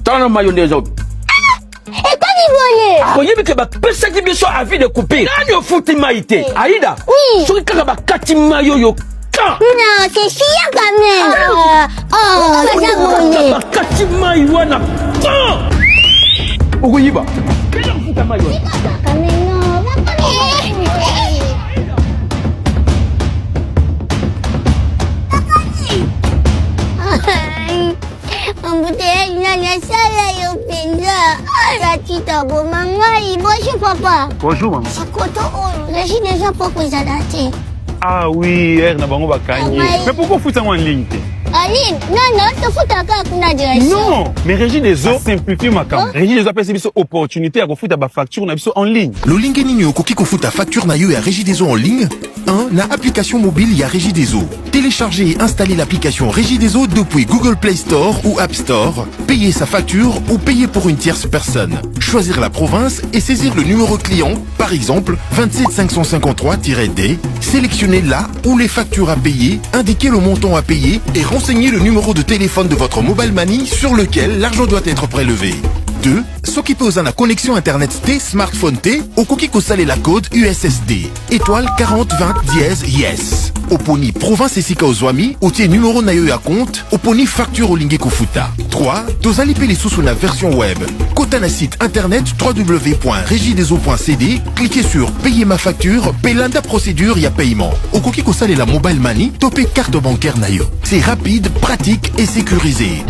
Tana mayonnaise. Et quand il volait? Koyebi ke ba pesa ki biso avis de couper. Nani o futi maïté. Aïda. Oui. Soki kaka ba kati mayo yo. Non, c'est chiant quand même. Ça volait. Ba kati mayo wana. Okoyiba. Kela futa mayo. Quand même non. Embouteillage nana sala yo penza. La tita bomangai. Bonjour papa. Bonjour maman. Koto oyo. Régis déjà poko ezala te. Ah oui, na bango bakangi. Mais pourquoi foutre ça en ligne? Aline, non, tu fous ta carte na direction. Non, mais Régie des eaux simplifie ma carte. Régie des eaux appelle cette opportunité à foutre ta facture en ligne. Le link nini okoki ko foutre facture na yo à Régie des eaux en ligne. 1. La application mobile y a Régie des eaux. Téléchargez et installez l'application Régie des eaux depuis Google Play Store ou App Store. Payez sa facture ou payer pour une tierce personne. Choisir la province et saisir le numéro client, par exemple 27553-D. Sélectionnez là où les factures à payer, indiquez le montant à payer et renseignez le numéro de téléphone de votre mobile money sur lequel l'argent doit être prélevé. 2. S'occuper aux la connexion internet T smartphone T au coquille salé la code USSD. Étoile 4020 dièse yes. Oponi province et sika ozwami, outil numéro na yo à compte, oponi facture au lingé kofuta. 3. Dozalipe les sous la version web. Kota na site internet www.regiedeseaux.cd, cliquez sur payer ma facture, pelanda procédure ya paiement. Au coquille salé la mobile money, topez carte bancaire na yo. C'est rapide, pratique et sécurisé.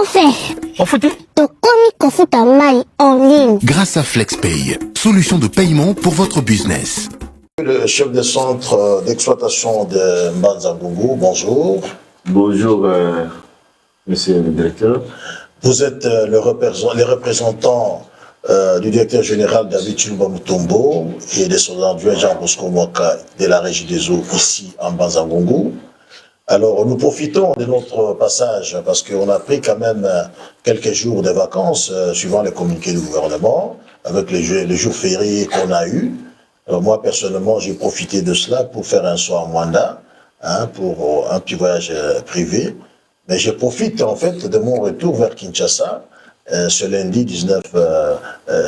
Enfin, On fout. tokomi kofuta mai en ligne. Grâce à FlexPay, solution de paiement pour votre business. Le chef de centre d'exploitation de Mbanza-Ngungu, bonjour. Bonjour, monsieur le directeur. Vous êtes les représentants du directeur général David Chilombo Mutombo et des soldats Jean Bosco Mwaka de la Régie des eaux ici en Mbanza-Ngungu. Alors, nous profitons de notre passage parce qu'on a pris quand même quelques jours de vacances suivant les communiqués du gouvernement avec les jours fériés qu'on a eus. Alors, moi, personnellement, j'ai profité de cela pour faire un soir en Mwanda, pour un petit voyage privé. Mais je profite en fait de mon retour vers Kinshasa ce lundi 19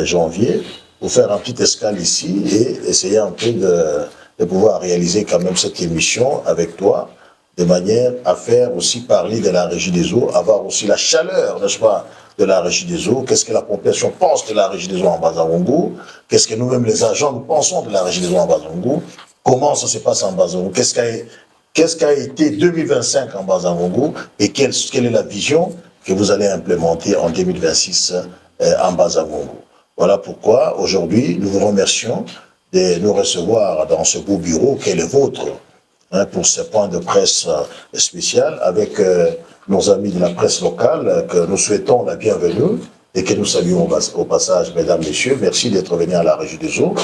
janvier pour faire un petit escale ici et essayer un peu de pouvoir réaliser quand même cette émission avec toi, de manière à faire aussi parler de la Régie des eaux, avoir aussi la chaleur, n'est-ce pas, de la Régie des eaux, qu'est-ce que la population pense de la Régie des eaux en Mbanza-Ngungu, qu'est-ce que nous-mêmes les agents nous pensons de la Régie des eaux en Mbanza-Ngungu, comment ça se passe en Mbanza-Ngungu, qu'est-ce qu'a été 2025 en Mbanza-Ngungu et quelle est la vision que vous allez implémenter en 2026 en Mbanza-Ngungu. Voilà pourquoi aujourd'hui nous vous remercions de nous recevoir dans ce beau bureau qui est le vôtre, pour ce point de presse spécial avec nos amis de la presse locale que nous souhaitons la bienvenue et que nous saluons au passage, mesdames, messieurs. Merci d'être venus à la Régie des eaux.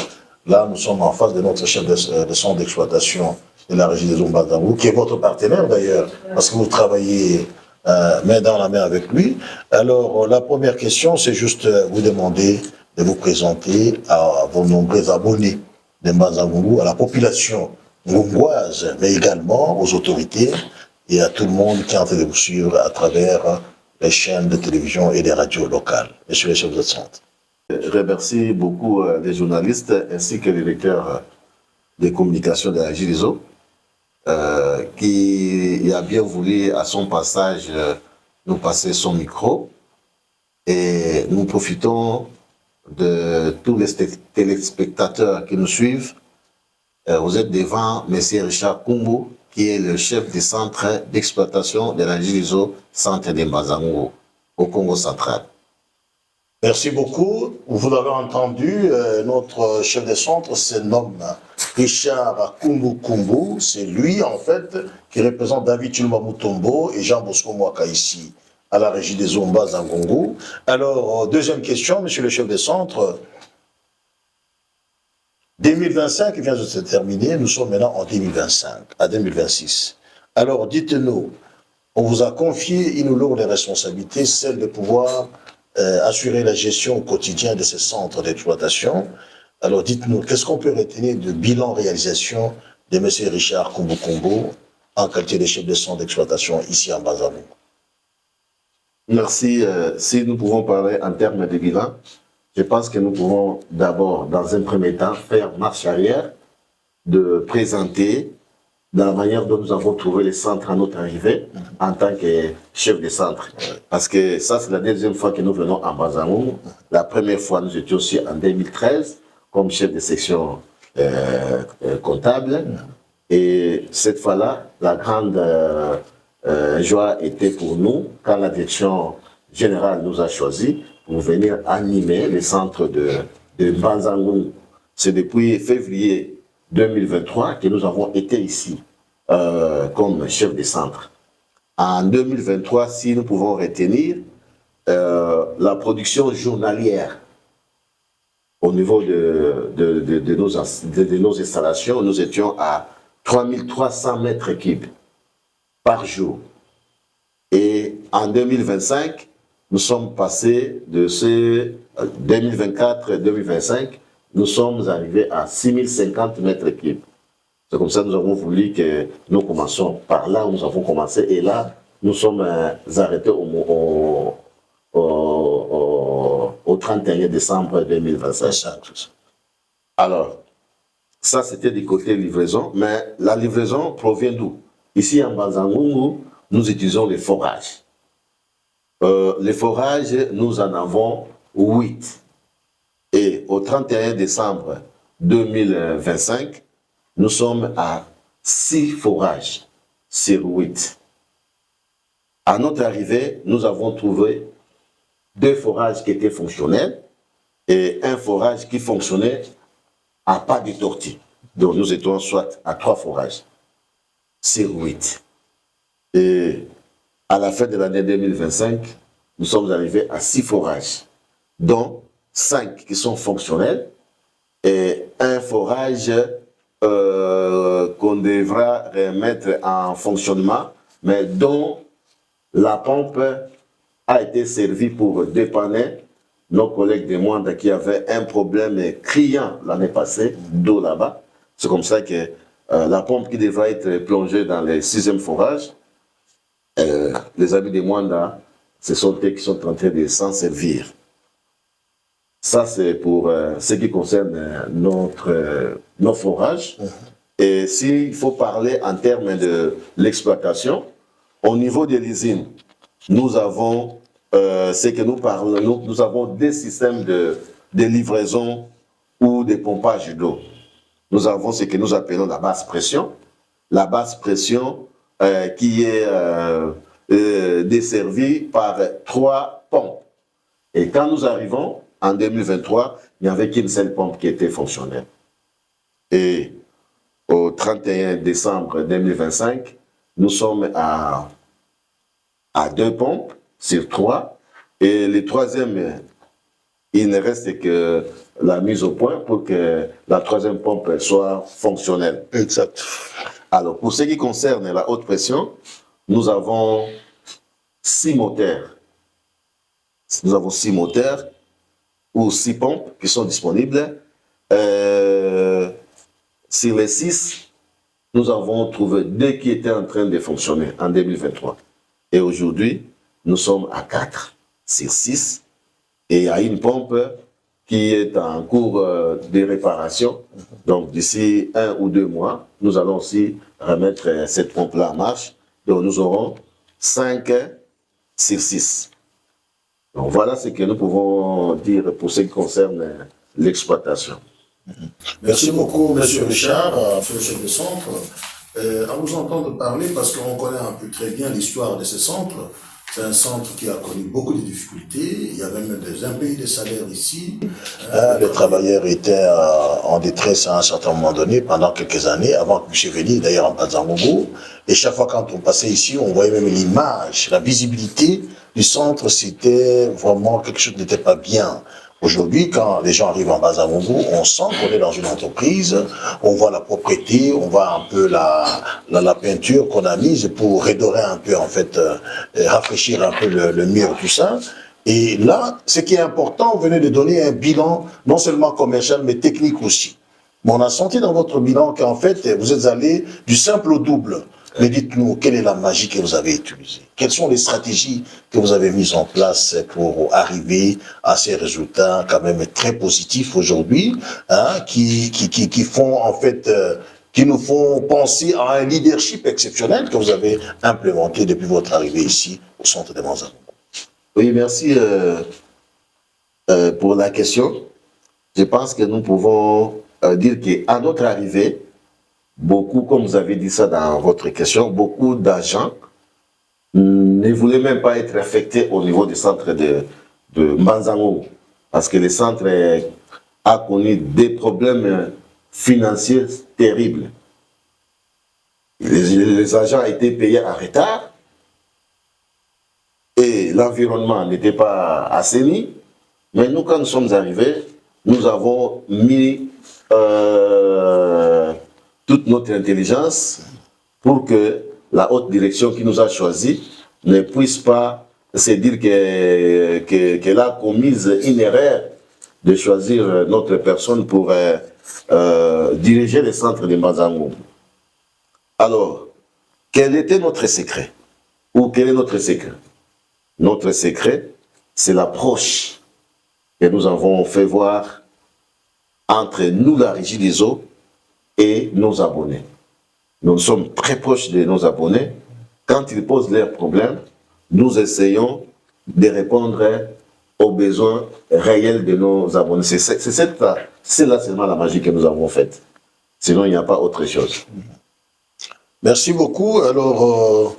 Là, nous sommes en face de notre chef de centre d'exploitation de la Régie des eaux Mbanza-Ngungu, qui est votre partenaire d'ailleurs, parce que vous travaillez main dans la main avec lui. Alors, la première question, c'est juste vous demander de vous présenter à vos nombreux abonnés de Mbanza-Ngungu, à la population ngungoise, mais également aux autorités et à tout le monde qui est en train de vous suivre à travers les chaînes de télévision et des radios locales. Monsieur le chef de centre. Je remercie beaucoup les journalistes ainsi que les directeurs des communications de la Régie des eaux qui a bien voulu à son passage nous passer son micro et nous profitons de tous les téléspectateurs qui nous suivent. Vous êtes devant M. Richard Kumbu, qui est le chef du centre d'exploitation de la Régie des eaux, centre de Mbanza-Ngungu, au Congo central. Merci beaucoup. Vous l'avez entendu, notre chef de centre se nomme Richard Kumbu. C'est lui, en fait, qui représente David Chilombo Mutombo et Jean Bosco Mwaka ici, à la Régie des eaux Mbanza-Ngungu. Alors, deuxième question, monsieur le chef de centre. 2025 vient de se terminer, nous sommes maintenant en 2025, à 2026. Alors, dites-nous, on vous a confié une lourde responsabilité, celle de pouvoir assurer la gestion au quotidien de ces centres d'exploitation. Alors, dites-nous, qu'est-ce qu'on peut retenir de bilan réalisation de M. Richard Kumbu en qualité de chef de centre d'exploitation ici en Mbanza-Ngungu? Merci. Si nous pouvons parler en termes de bilan, je pense que nous pouvons d'abord, dans un premier temps, faire marche arrière, de présenter dans la manière dont nous avons trouvé les centres à notre arrivée en tant que chef de centre. Parce que ça, c'est la deuxième fois que nous venons en Bazangou. La première fois, nous étions aussi en 2013 comme chef de section comptable. Et cette fois-là, la grande joie était pour nous quand la direction générale nous a choisis pour venir animer les centres de Bazangou. C'est depuis février 2023 que nous avons été ici comme chef de centre. En 2023, si nous pouvons retenir la production journalière au niveau de nos installations, nous étions à 3300 mètres cubes par jour. Et en 2025, nous sommes passés de ce 2024-2025, nous sommes arrivés à 6050 mètres cubes. C'est comme ça que nous avons voulu que nous commençons par là où nous avons commencé. Et là, nous sommes arrêtés au 31 décembre 2025. Alors, ça c'était du côté livraison, mais la livraison provient d'où? Ici en Bazangou, nous utilisons les forages. Les forages, nous en avons 8. Et au 31 décembre 2025, nous sommes à 6 forages sur 8. À notre arrivée, nous avons trouvé 2 forages qui étaient fonctionnels et un forage qui fonctionnait à pas de tortue. Donc nous étions soit à 3 forages sur 8. Et à la fin de l'année 2025, nous sommes arrivés à 6 forages, dont 5 qui sont fonctionnels et un forage qu'on devra remettre en fonctionnement, mais dont la pompe a été servie pour dépanner nos collègues de Moindre qui avaient un problème criant l'année passée d'eau là-bas. C'est comme ça que la pompe qui devra être plongée dans le 6e forage, les amis de Moindre, ce sont eux qui sont en train de s'en servir. Ça, c'est pour ce qui concerne nos forages. Et s'il faut parler en termes de l'exploitation, au niveau de l'usine, nous avons ce que nous parlons, nous avons des systèmes de livraison ou de pompage d'eau. Nous avons ce que nous appelons la basse pression. La basse pression qui est desservie par 3 pompes. Et quand nous arrivons, en 2023, il n'y avait qu'une seule pompe qui était fonctionnelle. Et au 31 décembre 2025, nous sommes à 2 pompes sur 3. Et le 3e, il ne reste que la mise au point pour que la 3e pompe soit fonctionnelle. Exact. Alors, pour ce qui concerne la haute pression, nous avons 6 moteurs. Nous avons 6 moteurs ou 6 pompes qui sont disponibles. Sur les 6, nous avons trouvé 2 qui étaient en train de fonctionner en 2023. Et aujourd'hui, nous sommes à 4 sur 6. Et il y a une pompe qui est en cours de réparation. Donc d'ici 1 ou 2 mois, nous allons aussi remettre cette pompe-là en marche. Donc nous aurons 5 sur 6. Donc voilà ce que nous pouvons dire pour ce qui concerne l'exploitation. Merci beaucoup, M. Richard, chef de centre. À vous entendre parler, parce qu'on connaît un peu très bien l'histoire de ce centre. C'est un centre qui a connu beaucoup de difficultés. Il y a même des impayés de salaires ici. Les travailleurs étaient en détresse à un certain moment donné, pendant quelques années, avant que M. Veni, d'ailleurs en Bazangou. Et chaque fois quand on passait ici, on voyait même l'image, la visibilité du centre, c'était vraiment quelque chose qui n'était pas bien. Aujourd'hui, quand les gens arrivent en Bazangou, on sent qu'on est dans une entreprise, on voit la propreté, on voit un peu la peinture qu'on a mise pour redorer un peu, en fait, rafraîchir un peu le mur, tout ça. Et là, ce qui est important, vous venez de donner un bilan, non seulement commercial, mais technique aussi. Mais on a senti dans votre bilan qu'en fait, vous êtes allé du simple au double. Mais dites-nous, quelle est la magie que vous avez utilisée? Quelles sont les stratégies que vous avez mises en place pour arriver à ces résultats quand même très positifs aujourd'hui, hein, qui font en fait, qui nous font penser à un leadership exceptionnel que vous avez implémenté depuis votre arrivée ici au centre de Manzango? Oui, merci pour la question. Je pense que nous pouvons dire qu'à notre arrivée, beaucoup, comme vous avez dit ça dans votre question, beaucoup d'agents ne voulaient même pas être affectés au niveau du centre de Manzango, parce que le centre a connu des problèmes financiers terribles. Les agents étaient payés en retard et l'environnement n'était pas assaini. Mais nous, quand nous sommes arrivés, nous avons mis toute notre intelligence pour que la haute direction qui nous a choisis ne puisse pas se dire qu'elle a commis une erreur de choisir notre personne pour diriger le centre de Manzango. Alors, quel était notre secret? Ou quel est notre secret? Notre secret, c'est l'approche que nous avons fait voir entre nous, la Régie des eaux, et nos abonnés. Nous sommes très proches de nos abonnés. Quand ils posent leurs problèmes, nous essayons de répondre aux besoins réels de nos abonnés. C'est là seulement la magie que nous avons faite. Sinon, il n'y a pas autre chose. Merci beaucoup. Alors,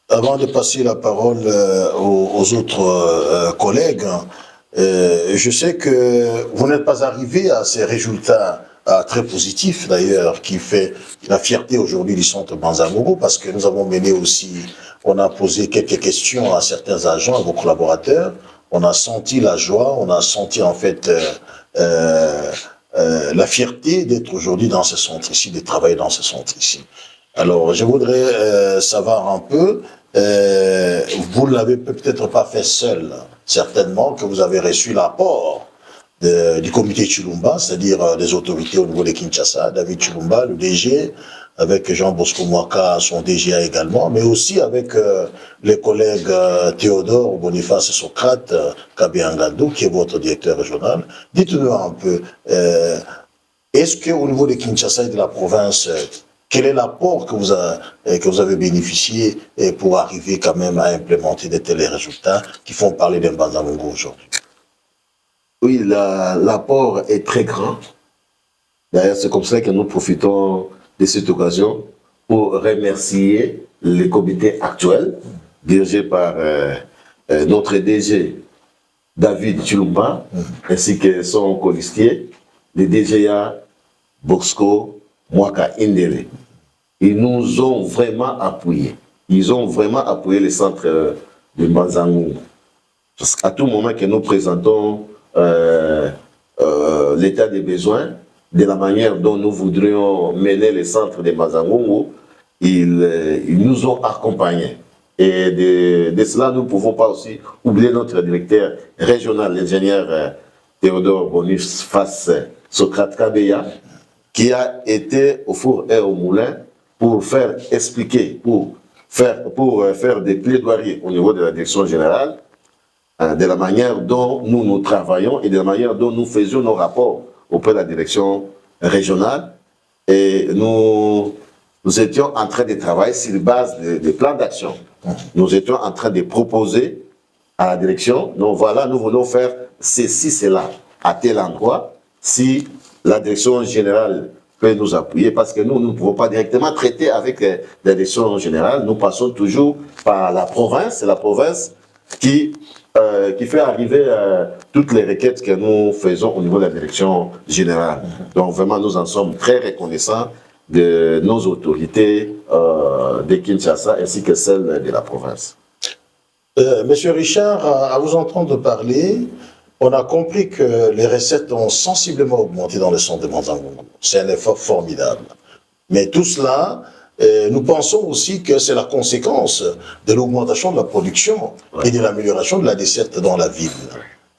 avant de passer la parole aux autres collègues, je sais que vous n'êtes pas arrivé à ces résultats très positifs d'ailleurs, qui fait la fierté aujourd'hui du centre Manzango, parce que nous avons mené aussi, on a posé quelques questions à certains agents, à vos collaborateurs, on a senti la joie, on a senti en fait la fierté d'être aujourd'hui dans ce centre ici, de travailler dans ce centre ici. Alors, je voudrais savoir un peu, vous ne l'avez peut-être pas fait seul, certainement que vous avez reçu l'apport du comité Chilumba, c'est-à-dire des autorités au niveau de Kinshasa, David Chilumba, le DG, avec Jean Bosco Mwaka, son DGA également, mais aussi avec les collègues Théodore, Boniface Socrate, Kabiangado, qui est votre directeur régional. Dites-nous un peu, est-ce qu'au niveau de Kinshasa et de la province, quel est l'apport que vous avez bénéficié pour arriver quand même à implémenter de tels résultats qui font parler d'un Manzango aujourd'hui? Oui, l'apport est très grand. D'ailleurs, c'est comme ça que nous profitons de cette occasion pour remercier le comité actuel, dirigé par notre DG, David Chilumba, ainsi que son colistier, le DGA Bosco Mwaka Indere. Ils nous ont vraiment appuyés. Ils ont vraiment appuyé le centre de Manzango. Parce qu'à tout moment que nous présentons l'état des besoins, de la manière dont nous voudrions mener le centre de Manzango, ils nous ont accompagnés. Et de cela, nous ne pouvons pas aussi oublier notre directeur régional, l'ingénieur Théodore Boniface Socrate Kabeya, qui a été au four et au moulin pour faire expliquer, pour faire des plaidoiries au niveau de la direction générale, de la manière dont nous travaillons et de la manière dont nous faisions nos rapports auprès de la direction régionale. Et nous étions en train de travailler sur la base des plans d'action. Nous étions en train de proposer à la direction, donc voilà, nous voulons faire ceci, cela, à tel endroit, si la direction générale peut nous appuyer, parce que nous ne pouvons pas directement traiter avec la direction générale, nous passons toujours par la province, c'est la province qui fait arriver toutes les requêtes que nous faisons au niveau de la direction générale. Donc vraiment, nous en sommes très reconnaissants de nos autorités de Kinshasa ainsi que celles de la province. Monsieur Richard, à vous entendre parler, on a compris que les recettes ont sensiblement augmenté dans le centre de Manzango. C'est un effort formidable. Mais tout cela, nous pensons aussi que c'est la conséquence de l'augmentation de la production et de l'amélioration de la desserte dans la ville.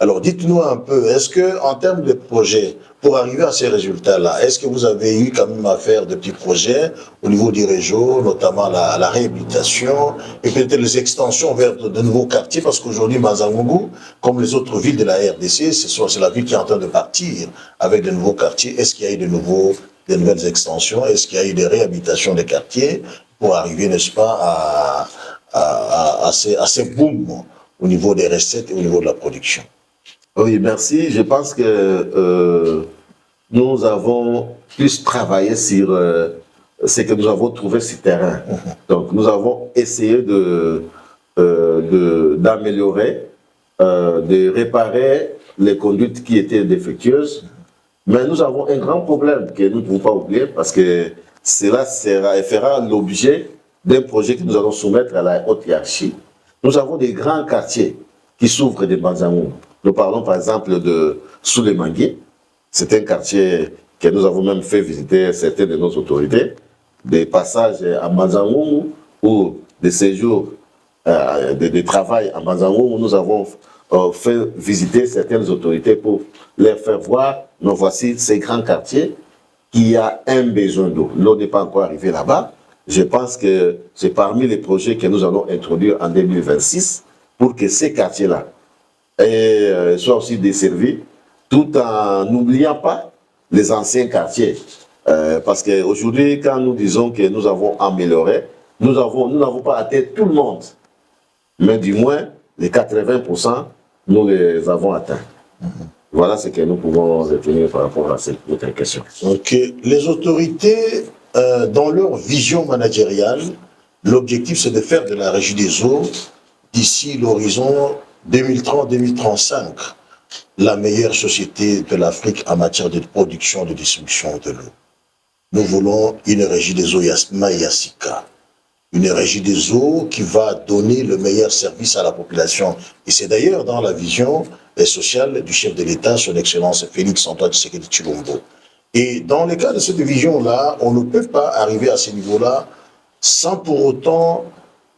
Alors, dites-nous un peu, est-ce que, en termes de projets, pour arriver à ces résultats-là, est-ce que vous avez eu quand même à faire de petits projets au niveau du réseau, notamment la réhabilitation et peut-être les extensions vers de nouveaux quartiers, parce qu'aujourd'hui, Mazangougou, comme les autres villes de la RDC, c'est la ville qui est en train de partir avec de nouveaux quartiers. Est-ce qu'il y a eu de nouvelles extensions? Est-ce qu'il y a eu des réhabilitations des quartiers pour arriver, n'est-ce pas, à ces booms au niveau des recettes et au niveau de la production? Oui, merci. Je pense que nous avons plus travaillé sur ce que nous avons trouvé sur terrain. Donc, nous avons essayé d'améliorer, de réparer les conduites qui étaient défectueuses. Mais nous avons un grand problème que nous ne pouvons pas oublier parce que cela fera l'objet d'un projet que nous allons soumettre à la haute hiérarchie. Nous avons des grands quartiers qui s'ouvrent de Banzangou. Nous parlons par exemple de Souleymangui. C'est un quartier que nous avons même fait visiter certaines de nos autorités. Des passages à Banzangou ou des séjours de travail à Banzangou où nous avons fait visiter certaines autorités pour leur faire voir, nous voici ces grands quartiers qui a un besoin d'eau. L'eau n'est pas encore arrivée là-bas. Je pense que c'est parmi les projets que nous allons introduire en 2026 pour que ces quartiers-là soient aussi desservis, tout en n'oubliant pas les anciens quartiers. Parce qu'aujourd'hui, quand nous disons que nous avons amélioré, nous n'avons pas atteint tout le monde. Mais du moins, les 80%, nous les avons atteints. Voilà ce que nous pouvons retenir par rapport à cette autre question. Ok. Les autorités, dans leur vision managériale, l'objectif c'est de faire de la Régie des eaux, d'ici l'horizon 2030-2035, la meilleure société de l'Afrique en matière de production et de distribution de l'eau. Nous voulons une Régie des eaux Yasika, une Régie des eaux qui va donner le meilleur service à la population. Et c'est d'ailleurs dans la vision sociale du chef de l'État, son Excellence Félix-Antoine Tshisekedi Tshilombo. Et dans le cas de cette vision-là, on ne peut pas arriver à ce niveau-là sans pour autant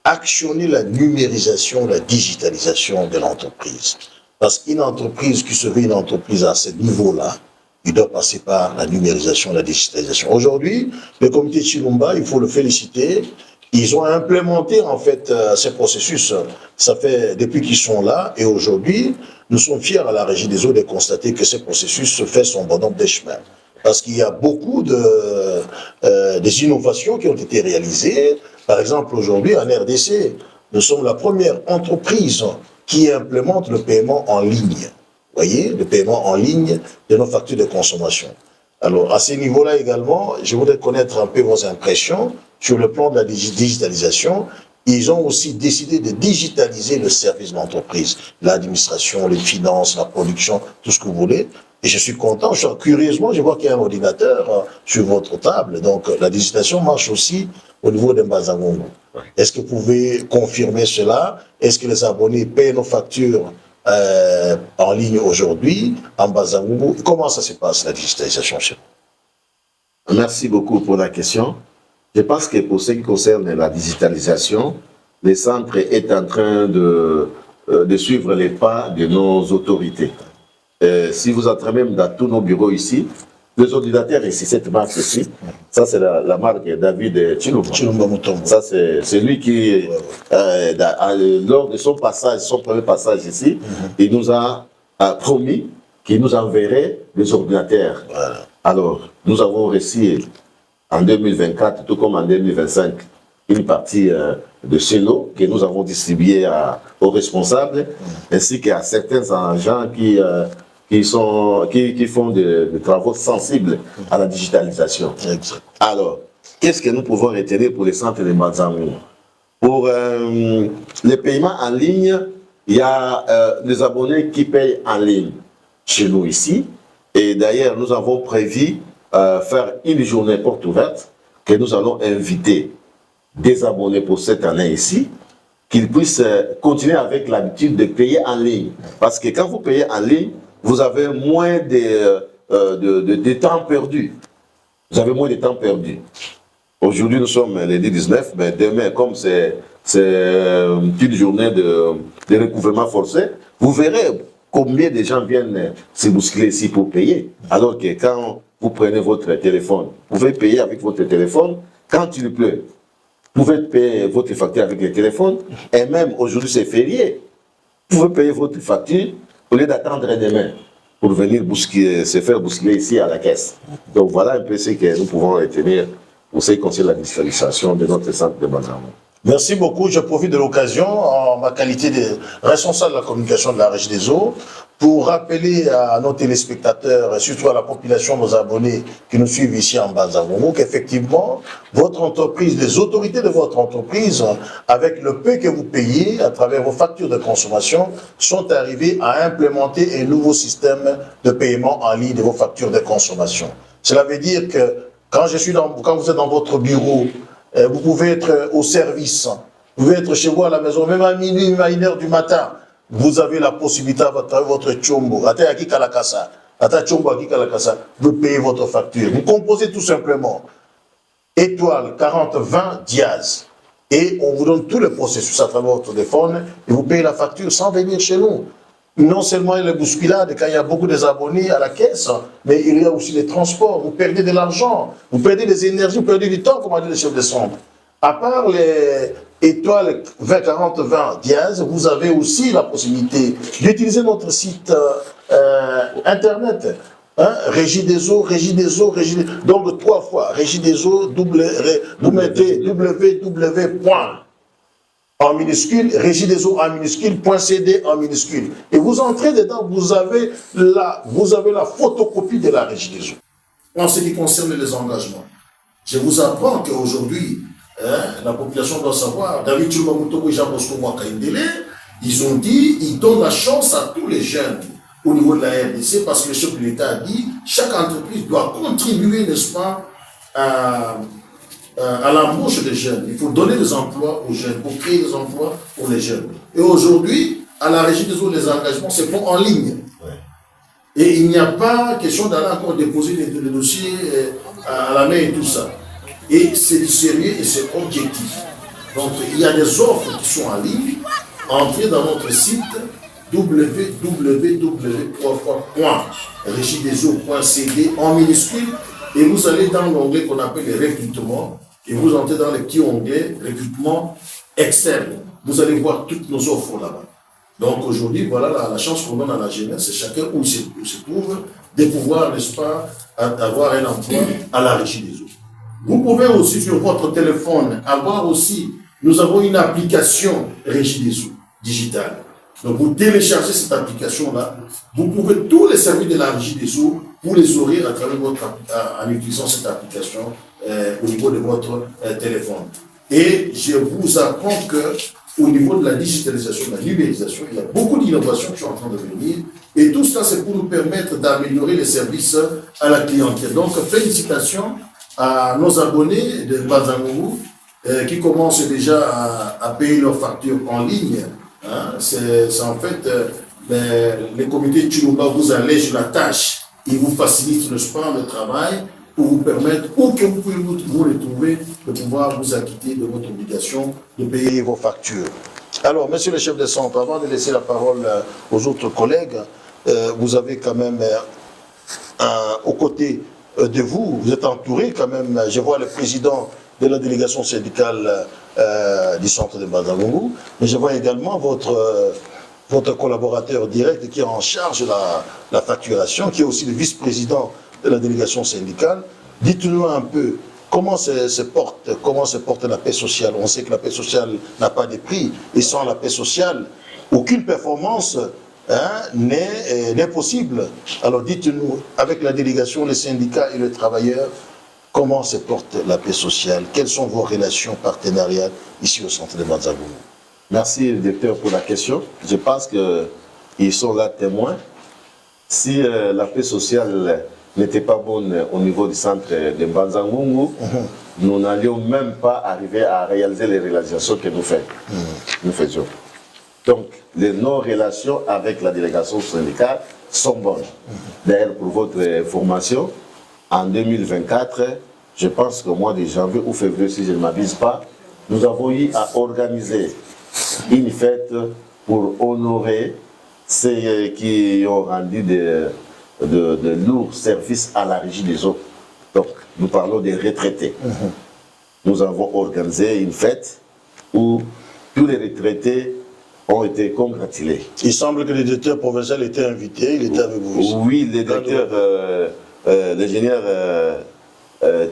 actionner la numérisation, la digitalisation de l'entreprise. Parce qu'une entreprise qui se veut une entreprise à ce niveau-là, il doit passer par la numérisation, la digitalisation. Aujourd'hui, le comité Chilumba, il faut le féliciter, ils ont implémenté en fait ces processus. Ça fait depuis qu'ils sont là et aujourd'hui, nous sommes fiers à la Régie des eaux de constater que ce processus se fait son bon nombre de chemins. Parce qu'il y a beaucoup des innovations qui ont été réalisées. Par exemple, aujourd'hui, en RDC, nous sommes la première entreprise qui implémente le paiement en ligne. Vous voyez, le paiement en ligne de nos factures de consommation. Alors, à ce niveau-là également, je voudrais connaître un peu vos impressions sur le plan de la digitalisation. Ils ont aussi décidé de digitaliser le service de l'entreprise, l'administration, les finances, la production, tout ce que vous voulez. Et je suis content, curieusement, je vois qu'il y a un ordinateur sur votre table. Donc, la digitalisation marche aussi au niveau de Mbazangongo. Est-ce que vous pouvez confirmer cela? Est-ce que les abonnés payent nos factures en ligne aujourd'hui, en Mbazangongo? Comment ça se passe, la digitalisation chez vous? Merci beaucoup pour la question. Je pense que pour ce qui concerne la digitalisation, le centre est en train de suivre les pas de nos autorités. Si vous entrez même dans tous nos bureaux ici, les ordinateurs ici, cette marque ici, ça c'est la marque David Tshilombo. Ça c'est lui qui, lors de son passage, son premier passage ici, il nous a promis qu'il nous enverrait des ordinateurs. Voilà. Alors, nous avons reçu en 2024, tout comme en 2025, une partie de ce lot que nous avons distribué aux responsables, ainsi qu'à certains agents qui font des travaux sensibles à la digitalisation. Exact. Alors, qu'est-ce que nous pouvons retenir pour les centres de Mbazangongo? Pour les paiements en ligne, il y a des abonnés qui payent en ligne chez nous ici. Et d'ailleurs, nous avons prévu faire une journée porte ouverte que nous allons inviter des abonnés pour cette année ici, qu'ils puissent continuer avec l'habitude de payer en ligne. Parce que quand vous payez en ligne, vous avez moins de temps perdu. Vous avez moins de temps perdu. Aujourd'hui, nous sommes le 19, mais demain, comme c'est une journée de recouvrement forcé, vous verrez combien de gens viennent se bousculer ici pour payer? Alors que quand vous prenez votre téléphone, vous pouvez payer avec votre téléphone. Quand il pleut, vous pouvez payer votre facture avec le téléphone. Et même aujourd'hui, c'est férié. Vous pouvez payer votre facture au lieu d'attendre demain pour venir se faire bousculer ici à la caisse. Donc voilà un peu ce que nous pouvons retenir pour ce qui concerne la digitalisation de notre centre de Banzango. Merci beaucoup. Je profite de l'occasion, en ma qualité de responsable de la communication de la Régie des Eaux, pour rappeler à nos téléspectateurs, et surtout à la population, nos abonnés qui nous suivent ici en Banzango, qu'effectivement, votre entreprise, les autorités de votre entreprise, avec le peu que vous payez à travers vos factures de consommation, sont arrivées à implémenter un nouveau système de paiement en ligne de vos factures de consommation. Cela veut dire que quand vous êtes dans votre bureau, vous pouvez être au service, vous pouvez être chez vous à la maison, même à minuit, même à 1h du matin, vous avez la possibilité à travers votre chombo, vous payez votre facture. Vous composez tout simplement étoile 4020 dièse et on vous donne tout le processus à travers votre téléphone et vous payez la facture sans venir chez nous. Non seulement il y a les bousculades quand il y a beaucoup d'abonnés à la caisse, mais il y a aussi les transports. Vous perdez de l'argent, vous perdez des énergies, vous perdez du temps, comme a dit le chef de centre. À part les étoiles 20-40-20 dièse, vous avez aussi la possibilité d'utiliser notre site internet. Régie des eaux, donc 3 fois, Régie des eaux, vous mettez www. En minuscule, Régie des eaux en minuscule, .cd en minuscule. Et vous entrez dedans, vous avez la photocopie de la Régie des eaux. En ce qui concerne les engagements, je vous apprends qu'aujourd'hui, la population doit savoir, David Tshilombo Mutoko et Jean-Bosco Mwakaindele, ils ont dit, ils donnent la chance à tous les jeunes au niveau de la RDC, parce que le chef de l'État a dit, chaque entreprise doit contribuer, n'est-ce pas, à l'embauche des jeunes. Il faut donner des emplois aux jeunes, pour créer des emplois pour les jeunes. Et aujourd'hui, à la Régie des eaux, les engagements se font en ligne. Ouais. Et il n'y a pas question d'aller encore déposer les dossiers à la main et tout ça. Et c'est sérieux et c'est objectif. Donc, il y a des offres qui sont en ligne. Entrez dans notre site www.regideseaux.cd en minuscule et vous allez dans l'onglet qu'on appelle les recrutements. Et vous entrez dans les petits onglets recrutement externe. Vous allez voir toutes nos offres là-bas. Donc aujourd'hui, voilà la chance qu'on donne à la jeunesse, c'est chacun où il se trouve, de pouvoir, n'est-ce pas, avoir un emploi à la Régie des eaux. Vous pouvez aussi sur votre téléphone avoir aussi, nous avons une application Régie des eaux digitale. Donc vous téléchargez cette application-là, vous pouvez tous les services de la Régie des eaux, vous les aurez à travers en utilisant cette application au niveau de votre téléphone. Et je vous apprends que au niveau de la digitalisation, de la numérisation, il y a beaucoup d'innovations qui sont en train de venir. Et tout ça, c'est pour nous permettre d'améliorer les services à la clientèle. Donc, félicitations à nos abonnés de Banzango qui commencent déjà à payer leurs factures en ligne. Hein, c'est en fait, les comités de Tshilombo vous allègent la tâche, ils vous facilitent, n'est-ce pas, le travail pour vous permettre, où que vous pouvez vous retrouver, de pouvoir vous acquitter de votre obligation de payer vos factures. Alors, monsieur le chef de centre, avant de laisser la parole aux autres collègues, vous avez quand même, aux côtés de vous, vous êtes entouré quand même, je vois le président de la délégation syndicale du centre de Banzango, mais je vois également votre collaborateur direct qui est en charge de la facturation, qui est aussi le vice-président de la délégation syndicale. Dites-nous un peu comment se porte la paix sociale. On sait que la paix sociale n'a pas de prix, et sans la paix sociale, aucune performance n'est possible. Alors dites-nous, avec la délégation, les syndicats et les travailleurs, comment se porte la paix sociale? Quelles sont vos relations partenariales ici au centre de Banzango? Merci, directeur, pour la question. Je pense qu'ils sont là témoins. Si la paix sociale n'était pas bonne au niveau du centre de Banzango, nous n'allions même pas arriver à réaliser les réalisations que nous faisions. Donc, nos relations avec la délégation syndicale sont bonnes. D'ailleurs, pour votre formation, en 2024, je pense qu'au mois de janvier ou février, si je ne m'abuse pas, nous avons eu à organiser une fête pour honorer c'est qui ont rendu de lourds services à la régie des eaux. Donc, nous parlons des retraités. Nous avons organisé une fête où tous les retraités ont été congratulés. Il semble que le directeur provincial était invité, il était avec vous ici. Oui, le directeur, l'ingénieur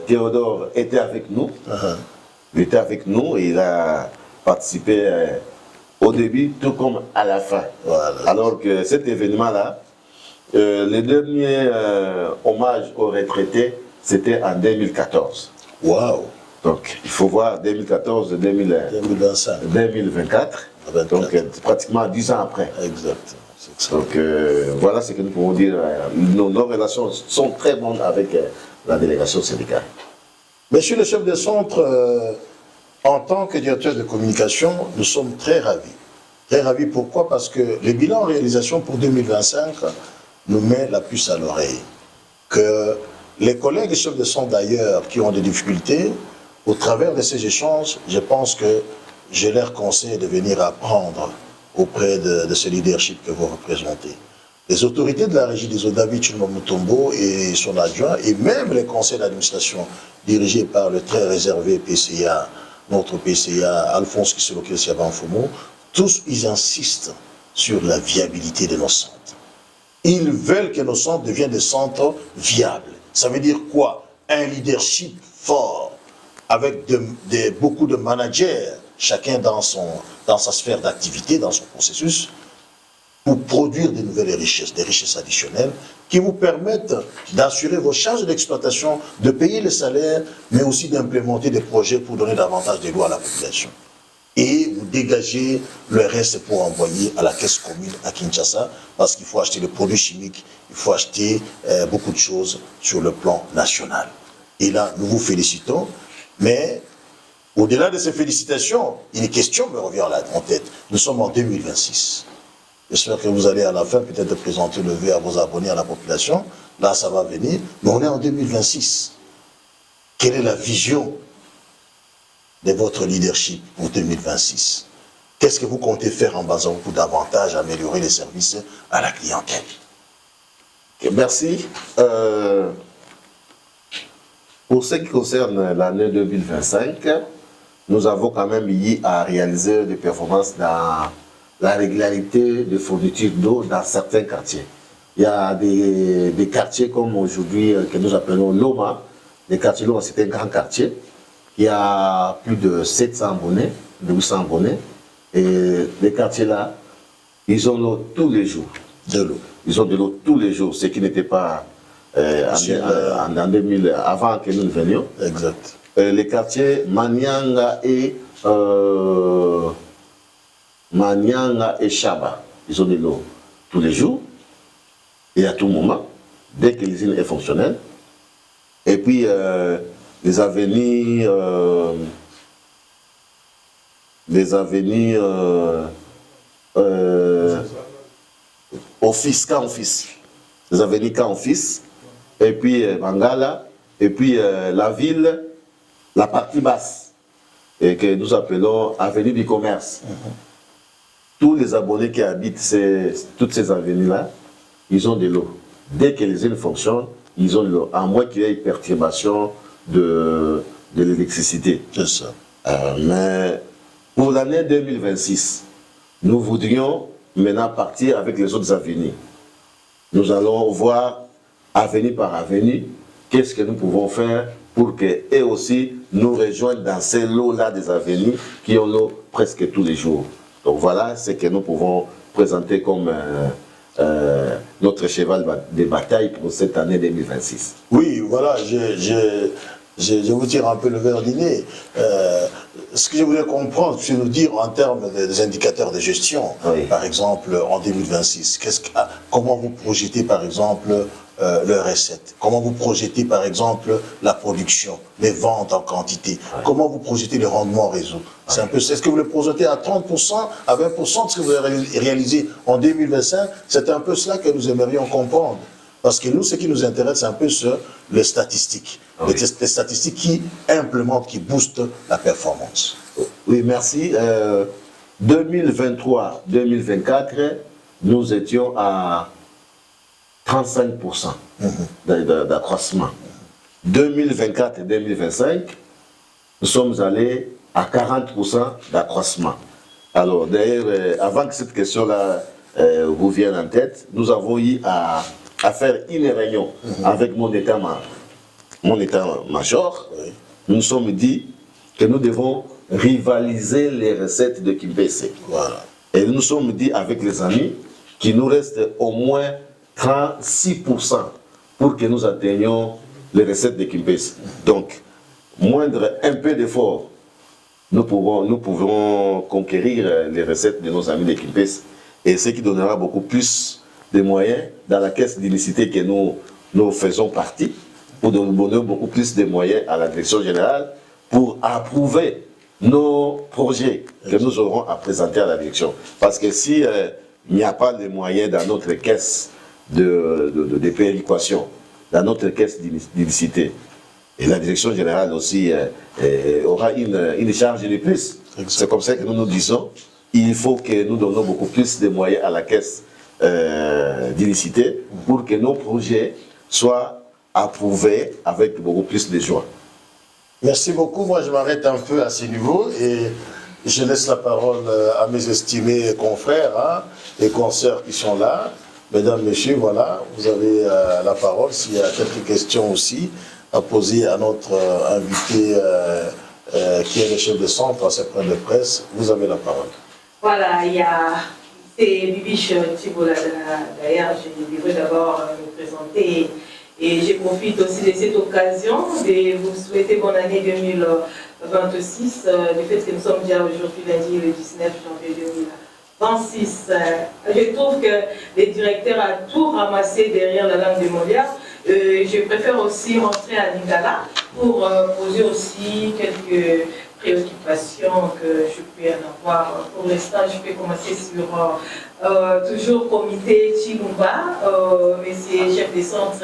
Théodore était avec nous. Il était avec nous et il a participé au début tout comme à la fin. Voilà. Alors que cet événement-là, le dernier hommage aux retraités, c'était en 2014. Waouh! Donc, il faut voir 2014, 2025. 2024. Donc, pratiquement 10 ans après. Exact. Donc, voilà ce que nous pouvons dire. Nos relations sont très bonnes avec la délégation syndicale. Monsieur le chef de centre, en tant que directeur de communication, nous sommes très ravis. Très ravis, pourquoi? Parce que le bilan en réalisation pour 2025 nous met la puce à l'oreille. Que les collègues chefs de centre d'ailleurs qui ont des difficultés, au travers de ces échanges, je pense que je leur conseille de venir apprendre auprès de ce leadership que vous représentez. Les autorités de la régie des eaux, David Chilombo Mutombo et son adjoint, et même les conseils d'administration dirigés par le très réservé PCA, notre PCA, Alphonse Kisselokil-Siabanfomo, tous ils insistent sur la viabilité de nos centres. Ils veulent que nos centres deviennent des centres viables. Ça veut dire quoi? Un leadership fort, avec beaucoup de managers, chacun dans sa sphère d'activité, dans son processus, pour produire de nouvelles richesses, des richesses additionnelles, qui vous permettent d'assurer vos charges d'exploitation, de payer les salaires, mais aussi d'implémenter des projets pour donner davantage de lois à la population. Et vous dégagez le reste pour envoyer à la caisse commune à Kinshasa, parce qu'il faut acheter des produits chimiques, il faut acheter beaucoup de choses sur le plan national. Et là, nous vous félicitons, mais au-delà de ces félicitations, une question me revient en tête. Nous sommes en 2026. J'espère que vous allez à la fin peut-être présenter le vœu à vos abonnés, à la population. Là, ça va venir. Mais on est en 2026. Quelle est la vision de votre leadership pour 2026? Qu'est-ce que vous comptez faire en basant pour davantage améliorer les services à la clientèle? Okay, merci. Pour ce qui concerne l'année 2025, nous avons quand même eu à réaliser des performances dans la régularité de fourniture d'eau dans certains quartiers. Il y a des quartiers comme aujourd'hui que nous appelons Loma. Les quartiers Loma, c'est un grand quartier. Il y a plus de 700 abonnés, de 800 abonnés. Et les quartiers là, ils ont l'eau tous les jours. De l'eau. Ils ont de l'eau tous les jours, ce qui n'était pas en 2000, avant que nous venions. Exact. Les quartiers Manyanga et Chaba, ils ont de l'eau tous les jours et à tout moment, dès que l'usine est fonctionnelle. Et puis les avenues office, cas office, les avenues cas office, et puis Bangala, et puis la ville, la partie basse, et que nous appelons avenue du commerce. Tous les abonnés qui habitent toutes ces avenues-là, ils ont de l'eau. Dès que les usines fonctionnent, ils ont de l'eau, à moins qu'il y ait une perturbation de l'électricité. C'est ça. Mais pour l'année 2026, nous voudrions maintenant partir avec les autres avenues. Nous allons voir avenue par avenue, qu'est-ce que nous pouvons faire pour qu'eux aussi nous rejoignent dans ces lots-là des avenues qui ont l'eau presque tous les jours. Donc voilà ce que nous pouvons présenter comme notre cheval de bataille pour cette année 2026. Oui, voilà, je vous tire un peu le verre du nez. Ce que je voulais comprendre, c'est nous dire en termes des indicateurs de gestion, oui. Par exemple en 2026, comment vous projetez par exemple le recette? Comment vous projetez par exemple la production, les ventes en quantité? Oui. Comment vous projetez le rendement en réseau? C'est un peu, est-ce que vous le projetez à 30%, à 20% de ce que vous avez réalisé en 2025? C'est un peu cela que nous aimerions comprendre. Parce que nous, ce qui nous intéresse, c'est un peu les statistiques. Oui. Les statistiques qui implémentent, qui boostent la performance. Oui, merci. 2023-2024, nous étions à 35% d'accroissement. 2024 et 2025, nous sommes allés à 40% d'accroissement. Alors, d'ailleurs, avant que cette question-là vous vienne en tête, nous avons eu à faire une réunion avec mon état-major. Nous nous sommes dit que nous devons rivaliser les recettes de Kimpese. Voilà. Et nous nous sommes dit avec les amis qu'il nous reste au moins 36% pour que nous atteignions les recettes de Kimpese. Donc, moindre un peu d'effort, nous pouvons conquérir les recettes de nos amis de Kimpese, et ce qui donnera beaucoup plus de moyens dans la caisse d'unicité que nous faisons partie, pour donner beaucoup plus de moyens à la direction générale pour approuver nos projets que nous aurons à présenter à la direction. Parce que si il n'y a pas de moyens dans notre caisse de péréquation, dans notre caisse d'unicité, et la direction générale aussi aura une charge de plus. C'est comme ça que nous nous disons, il faut que nous donnons beaucoup plus de moyens à la caisse d'unicité pour que nos projets soient approuvés avec beaucoup plus de joie. Merci beaucoup. Moi, je m'arrête un peu à ce niveau et je laisse la parole à mes estimés confrères et consoeurs qui sont là. Mesdames, Messieurs, voilà, vous avez la parole. S'il y a quelques questions aussi à poser à notre invité qui est le chef de centre à ce point de presse, vous avez la parole. Voilà, c'est Bibiche Tibola. D'ailleurs, je devrais d'abord me présenter. Et je profite aussi de cette occasion de vous souhaiter bonne année 2026, du fait que nous sommes déjà aujourd'hui lundi le 19 janvier 2026. Je trouve que le directeur a tout ramassé derrière la langue de Molière. Je préfère aussi rentrer à Lingala pour poser aussi quelques préoccupations que je peux en avoir. Pour l'instant, je peux commencer sur toujours comité Chilumba, monsieur chef de centre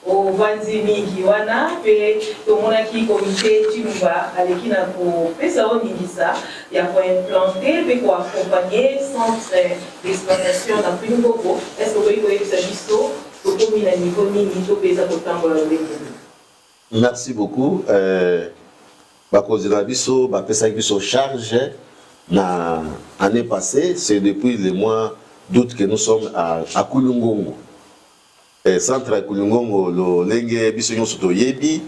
au Vanzimi Kiwana, et tout le monde qui comité Chilumba, avec qui n'a pas fait ça au Ningisa, il y a pour implanter, et pour accompagner centre d'exploitation dans le Congo. Est-ce que vous voyez que ça dit ça? Merci beaucoup. Charge l'année passée, c'est depuis le mois d'août que nous sommes à Kulungongo. Centre à Kulungongo, le Lenge Bisonyo Soto Yebi,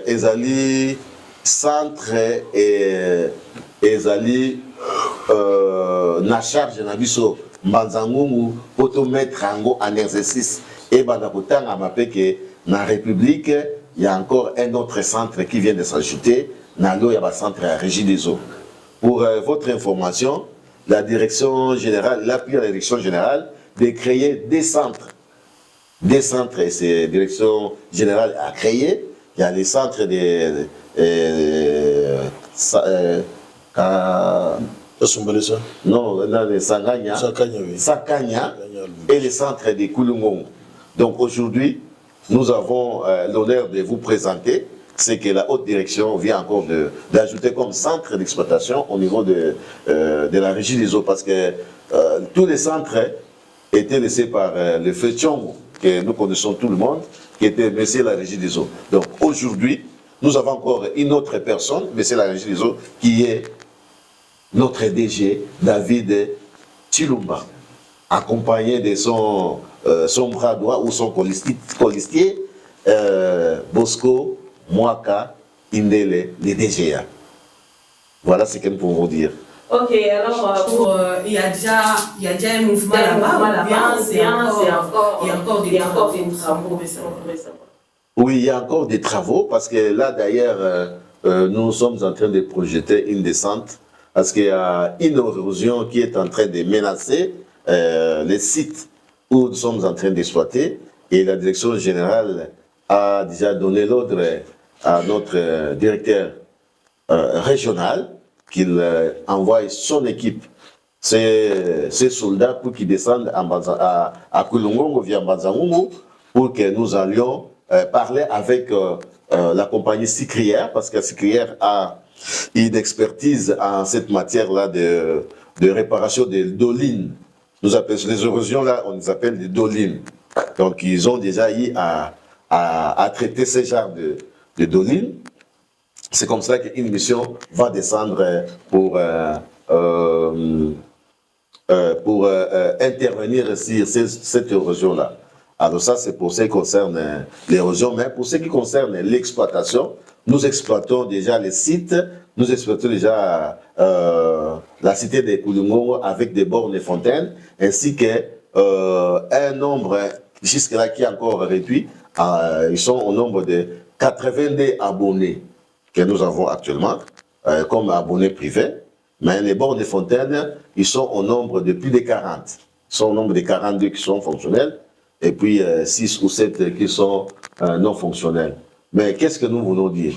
Ezali centre et Ezali na charge na biso Mbanzangungu pour te mettre en exercice. Et Bandakotanga m'a fait que dans la République, il y a encore un autre centre qui vient de s'ajouter. Dans l'eau, il y a un centre à Régie des eaux. Pour votre information, la direction générale, l'appui à la direction générale, de créer des centres. Des centres, et c'est la direction générale a créé. Il y a les centres de non, dans les Sanganya, Sakanya et les centres de Kulungongo. Donc aujourd'hui, nous avons l'honneur de vous présenter ce que la haute direction vient encore d'ajouter comme centre d'exploitation au niveau de la régie des eaux, parce que tous les centres étaient laissés par le feu Tchongo, que nous connaissons tout le monde, qui était monsieur la régie des eaux. Donc aujourd'hui, nous avons encore une autre personne, monsieur la régie des eaux, qui est notre DG, David Chilumba, accompagné de son bras droit ou son colistier, Bosco Mwaka Indele, le DGA. Voilà ce que nous pouvons dire. Ok, alors il y a déjà un mouvement là-bas, il y a encore des travaux. Oui, il y a encore des travaux, parce que là d'ailleurs, nous sommes en train de projeter une descente, parce qu'il y a une érosion qui est en train de menacer les sites où nous sommes en train d'exploiter, et la direction générale a déjà donné l'ordre à notre directeur régional qu'il envoie son équipe, ses soldats, pour qu'ils descendent à Kulungongo via Mbanzangungu, pour que nous allions parler avec la compagnie Sicrière, parce que Sicrière a une expertise en cette matière-là de réparation des dolines nous appelons les érosions là, on les appelle des dolines. Donc ils ont déjà eu à traiter ce genre de dolines. C'est comme ça qu'une mission va descendre pour intervenir sur cette érosion-là. Alors ça, c'est pour ce qui concerne l'érosion, mais pour ce qui concerne l'exploitation, nous exploitons déjà les sites, nous exploitons déjà la cité de Kouloumongo avec des bornes et fontaines, ainsi qu'un nombre jusque-là qui est encore réduit. Ils sont au nombre de 82 abonnés que nous avons actuellement, comme abonnés privés. Mais les bornes de fontaines, ils sont au nombre de plus de 40. Ils sont au nombre de 42 qui sont fonctionnels, et puis 6 ou 7 qui sont non fonctionnels. Mais qu'est-ce que nous voulons dire?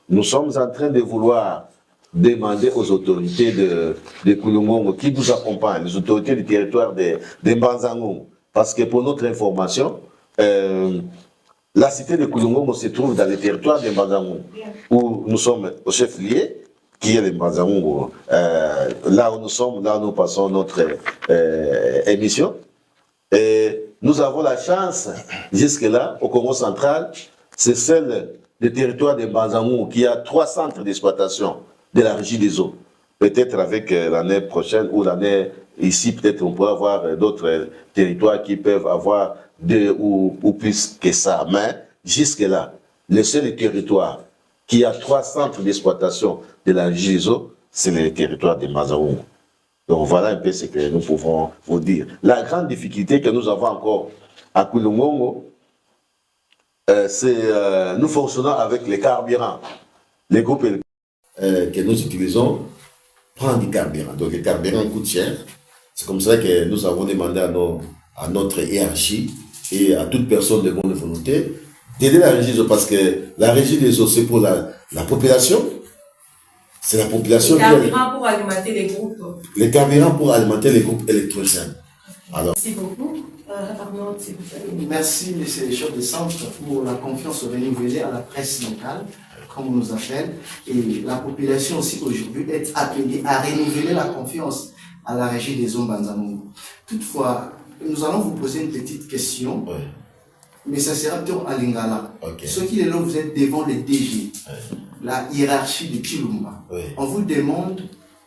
Nous sommes en train de vouloir demander aux autorités de Kouloumongo qui nous accompagnent, les autorités du territoire de Mbanzango, parce que pour notre information, la cité de Kouloumongo se trouve dans le territoire de Mbanzango, où nous sommes au chef-lieu, qui est le Mbanzango, là où nous sommes, là où nous passons notre émission. Et nous avons la chance, jusque-là, au Congo central, c'est celle du territoire de Mbanzango qui a 3 centres d'exploitation de la régie des eaux. Peut-être avec l'année prochaine ou l'année ici, peut-être on pourra avoir d'autres territoires qui peuvent avoir 2 ou plus que ça. Mais jusque-là, le seul territoire qui a 3 centres d'exploitation de la régie des eaux, c'est le territoire de Mbanzango. Donc voilà un peu ce que nous pouvons vous dire. La grande difficulté que nous avons encore à Kouloumongo, c'est nous fonctionnons avec les carburants. Les groupes que nous utilisons prennent du carburant. Donc le carburant coûte cher. C'est comme ça que nous avons demandé à notre hiérarchie et à toute personne de bonne volonté d'aider la régie des eaux, parce que la régie des eaux, c'est pour la population. C'est la population. Les carburants pour alimenter les groupes. Les carburants pour alimenter les groupes électrogènes. Alors. Merci beaucoup. Arnaud, s'il vous plaît. Merci, monsieur le chef de centre, pour la confiance renouvelée à la presse locale, comme on nous appelle. Et la population aussi aujourd'hui est appelée à renouveler la confiance à la régie des eaux Mbanzango. Toutefois, nous allons vous poser une petite question. Ouais. Mais ça sera plutôt à Lingala. Okay. Ce qui est là, vous êtes devant les DG, la hiérarchie de Chilumba. On vous demande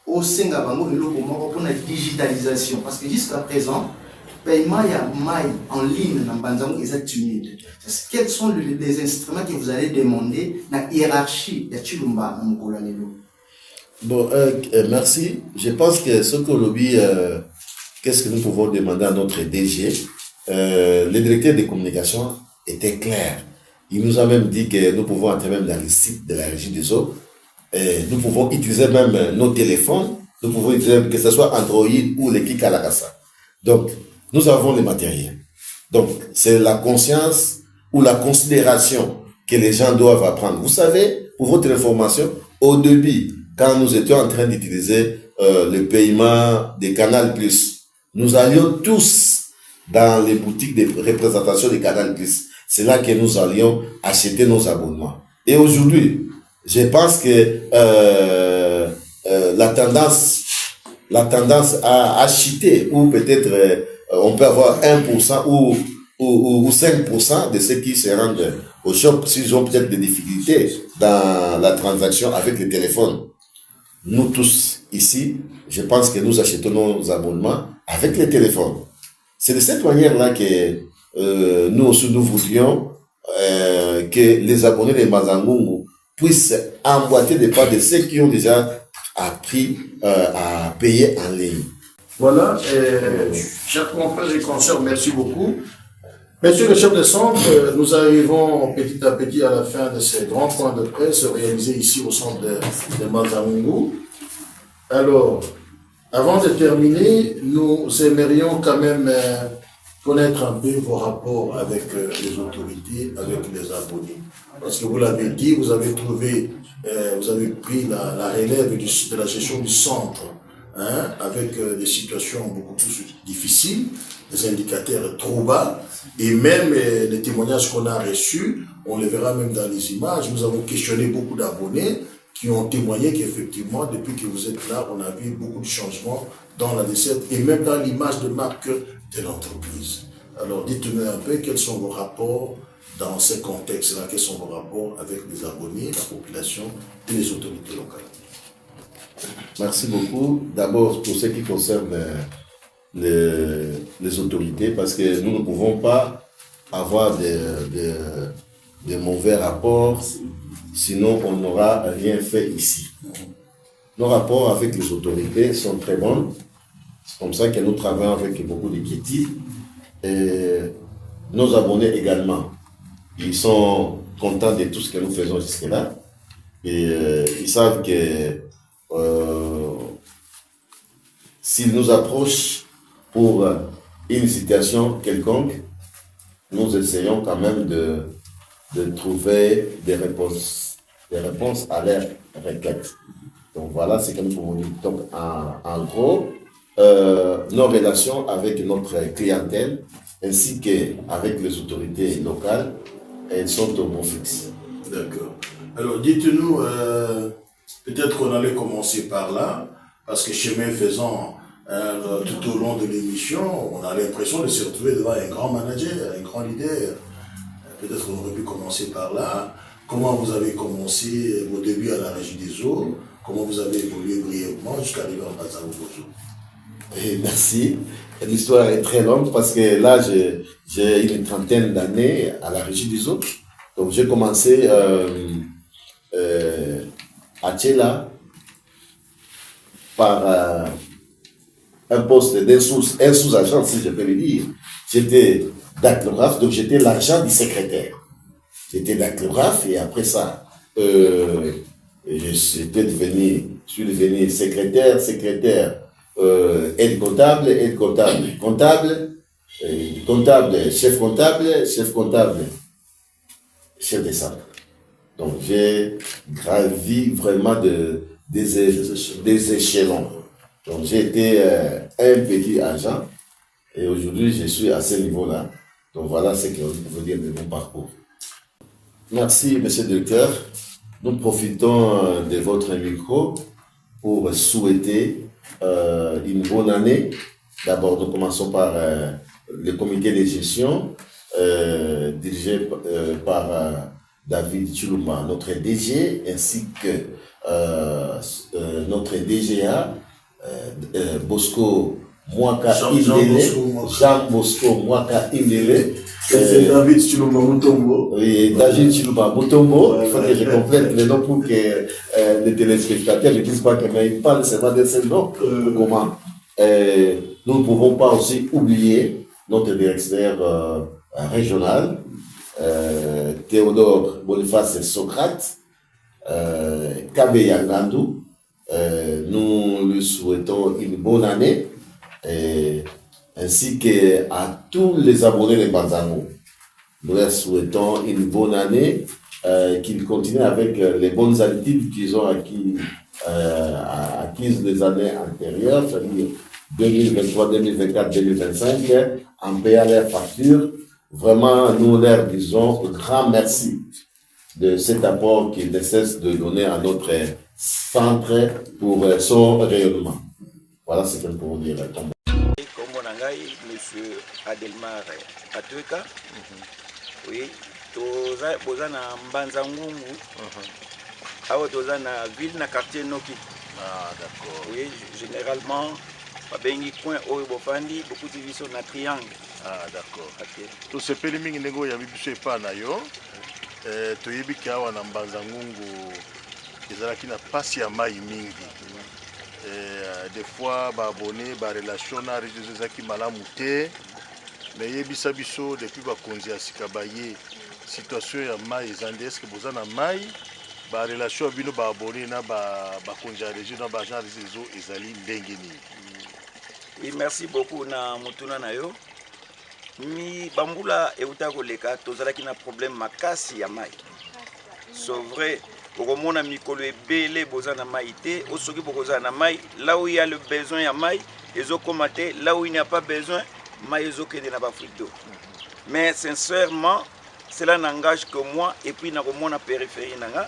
au Sengabango et l'Okomoko pour la digitalisation. Parce que jusqu'à présent, paiement y a maille en ligne dans Mbanzango est timide. Quels sont les instruments que vous allez demander à la hiérarchie de Chilumba en Mokolanelo? Bon, merci. Je pense que ce que lobby, qu'est-ce que nous pouvons demander à notre DG? Le directeur des communications était clair. Il nous a même dit que nous pouvons entrer même dans le site de la régie des eaux. Nous pouvons utiliser même nos téléphones. Nous pouvons utiliser que ce soit Android ou les Kikalakasa. Donc, nous avons le matériel. Donc, c'est la conscience ou la considération que les gens doivent apprendre. Vous savez, pour votre information, au début, quand nous étions en train d'utiliser le paiement des Canal+, nous allions tous dans les boutiques de représentation des Canal+. C'est là que nous allions acheter nos abonnements. Et aujourd'hui, je pense que la tendance à acheter, ou peut-être on peut avoir 1% ou 5% de ceux qui se rendent au shop s'ils ont peut-être des difficultés dans la transaction avec les téléphones. Nous tous ici, je pense que nous achetons nos abonnements avec les téléphones. C'est de cette manière-là que nous aussi nous voudrions que les abonnés de Mbanzango puissent emboîter des pas de ceux qui ont déjà appris à payer en ligne. Voilà, chers confrères et consoeurs, merci beaucoup. Monsieur le chef de centre, nous arrivons petit à petit à la fin de ces grands points de presse réalisés ici au centre de Mbanzango. Alors, avant de terminer, nous aimerions quand même connaître un peu vos rapports avec les autorités, avec les abonnés. Parce que vous l'avez dit, vous avez pris la relève de la gestion du centre, hein, avec des situations beaucoup plus difficiles, des indicateurs trop bas, et même les témoignages qu'on a reçus, on les verra même dans les images. Nous avons questionné beaucoup d'abonnés qui ont témoigné qu'effectivement, depuis que vous êtes là, on a vu beaucoup de changements dans la desserte et même dans l'image de marque de l'entreprise. Alors, dites-nous un peu quels sont vos rapports dans ce contexte-là, quels sont vos rapports avec les abonnés, la population et les autorités locales. Merci beaucoup. D'abord, pour ce qui concerne les autorités, parce que nous ne pouvons pas avoir de mauvais rapports, sinon on n'aura rien fait ici. Nos rapports avec les autorités sont très bons. C'est comme ça que nous travaillons avec beaucoup d'équité. Et nos abonnés également, ils sont contents de tout ce que nous faisons jusque-là. Et ils savent que s'ils nous approchent pour une situation quelconque, nous essayons quand même de trouver des réponses à leurs requêtes. Donc voilà ce que nous pouvons dire. Donc en gros, nos relations avec notre clientèle ainsi qu'avec les autorités locales, elles sont au bon fixe. D'accord. Alors dites-nous, peut-être qu'on allait commencer par là, parce que chemin faisant, tout au long de l'émission, on a l'impression de se retrouver devant un grand manager, un grand leader. Peut-être qu'on aurait pu commencer par là. Comment vous avez commencé vos débuts à la Régie des eaux? Comment vous avez évolué brièvement jusqu'à arriver en Bazango-Bozo? Merci. L'histoire est très longue parce que là, j'ai une trentaine d'années à la Régie des eaux. Donc j'ai commencé à Tchela par un poste d'un sous-agent, si je peux le dire. J'étais dactylographe, donc j'étais l'agent du secrétaire. J'étais dactylographe et après ça, je suis devenu secrétaire, aide comptable, chef comptable, chef de centre. Donc j'ai gravi vraiment des échelons. Donc j'ai été un petit agent et aujourd'hui je suis à ce niveau-là. Donc voilà ce que je veux dire de mon parcours. Merci monsieur le directeur. Nous profitons de votre micro pour souhaiter une bonne année. D'abord nous commençons par le comité de gestion dirigé par David Chilumba, notre DG, ainsi que notre DGA, Bosco Mwaka Indele, Jean Bosco Mwaka Indele. C'est David Chilumba Mutombo. Oui, David Chilumba Mutombo. Il faut que je complète le nom pour que les téléspectateurs ne disent pas qu'il parle seulement de ce nom. Comment nous ne pouvons pas aussi oublier notre directeur régional, Théodore Boniface Socrate, Kabeya Ngandou. Nous lui souhaitons une bonne année, ainsi qu'à tous les abonnés de Banzango. Nous leur souhaitons une bonne année, qu'ils continuent avec les bonnes habitudes qu'ils ont acquises les années antérieures, c'est-à-dire 2023, 2024, 2025, en payant leurs factures. Vraiment, nous leur disons un grand merci de cet apport qu'ils ne cessent de donner à notre centre pour son rayonnement. Voilà ce que nous pouvons dire. Comme monsieur Adelmar Atweka, oui, toza na Mbanza Ngungu, awa toza na ville na quartier Noki. Ah, d'accord. Oui, généralement, babengi coin oyo bofandi, beaucoup de vision na triangle. Ah, d'accord. Okay. To sepeli mingi ndenge ya bibiso epa na yo, toyebi ke awa na Mbanza Ngungu ezalaki na pasi ya mai mingi. Des fois baabonné barelation na réseau ezalaki malamu te, mais yebisa biso depuis bakonzi ya sika baye situation ya mai ezandi eske boza na mai barelation ya bino baabonné na bakonzi ya réseau na baagent réseau ezali ndenge nini? Oui, merci beaucoup na mutuna na yo. Mi bambula euta koleka tozalaki na problème makasi ya mai. C'est vrai, pour mon ami ebele boza na mai te, osoki boza na mai, là où il y a le besoin ya mai, ezo komate, là où il n'y a pas besoin, mai ezo kende na ba fuite d'eau. Mais sincèrement, cela n'engage que moi et puis na komona périphérie nanga.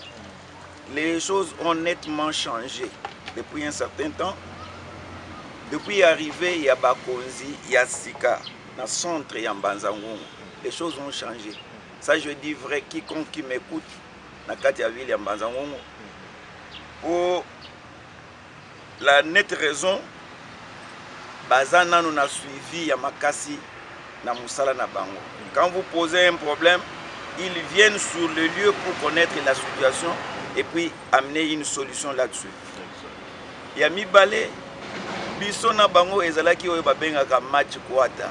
les choses ont nettement changé depuis un certain temps. Depuis arrivé, il y a Bakonzi, il y a Sika, dans le centre, il y a Mbanzangongo. Les choses ont changé. Ça, je dis vrai, quiconque qui m'écoute, dans la ville, il y a Mbanzangongo. Pour la nette raison, Bazana nous a suivi, il y a Makasi, na Moussala na Bango. Quand vous posez un problème, ils viennent sur le lieu pour connaître la situation et puis amener une solution là-dessus. Il y a Mibale, biso na bango ezalaki oyo babengaka match kwata.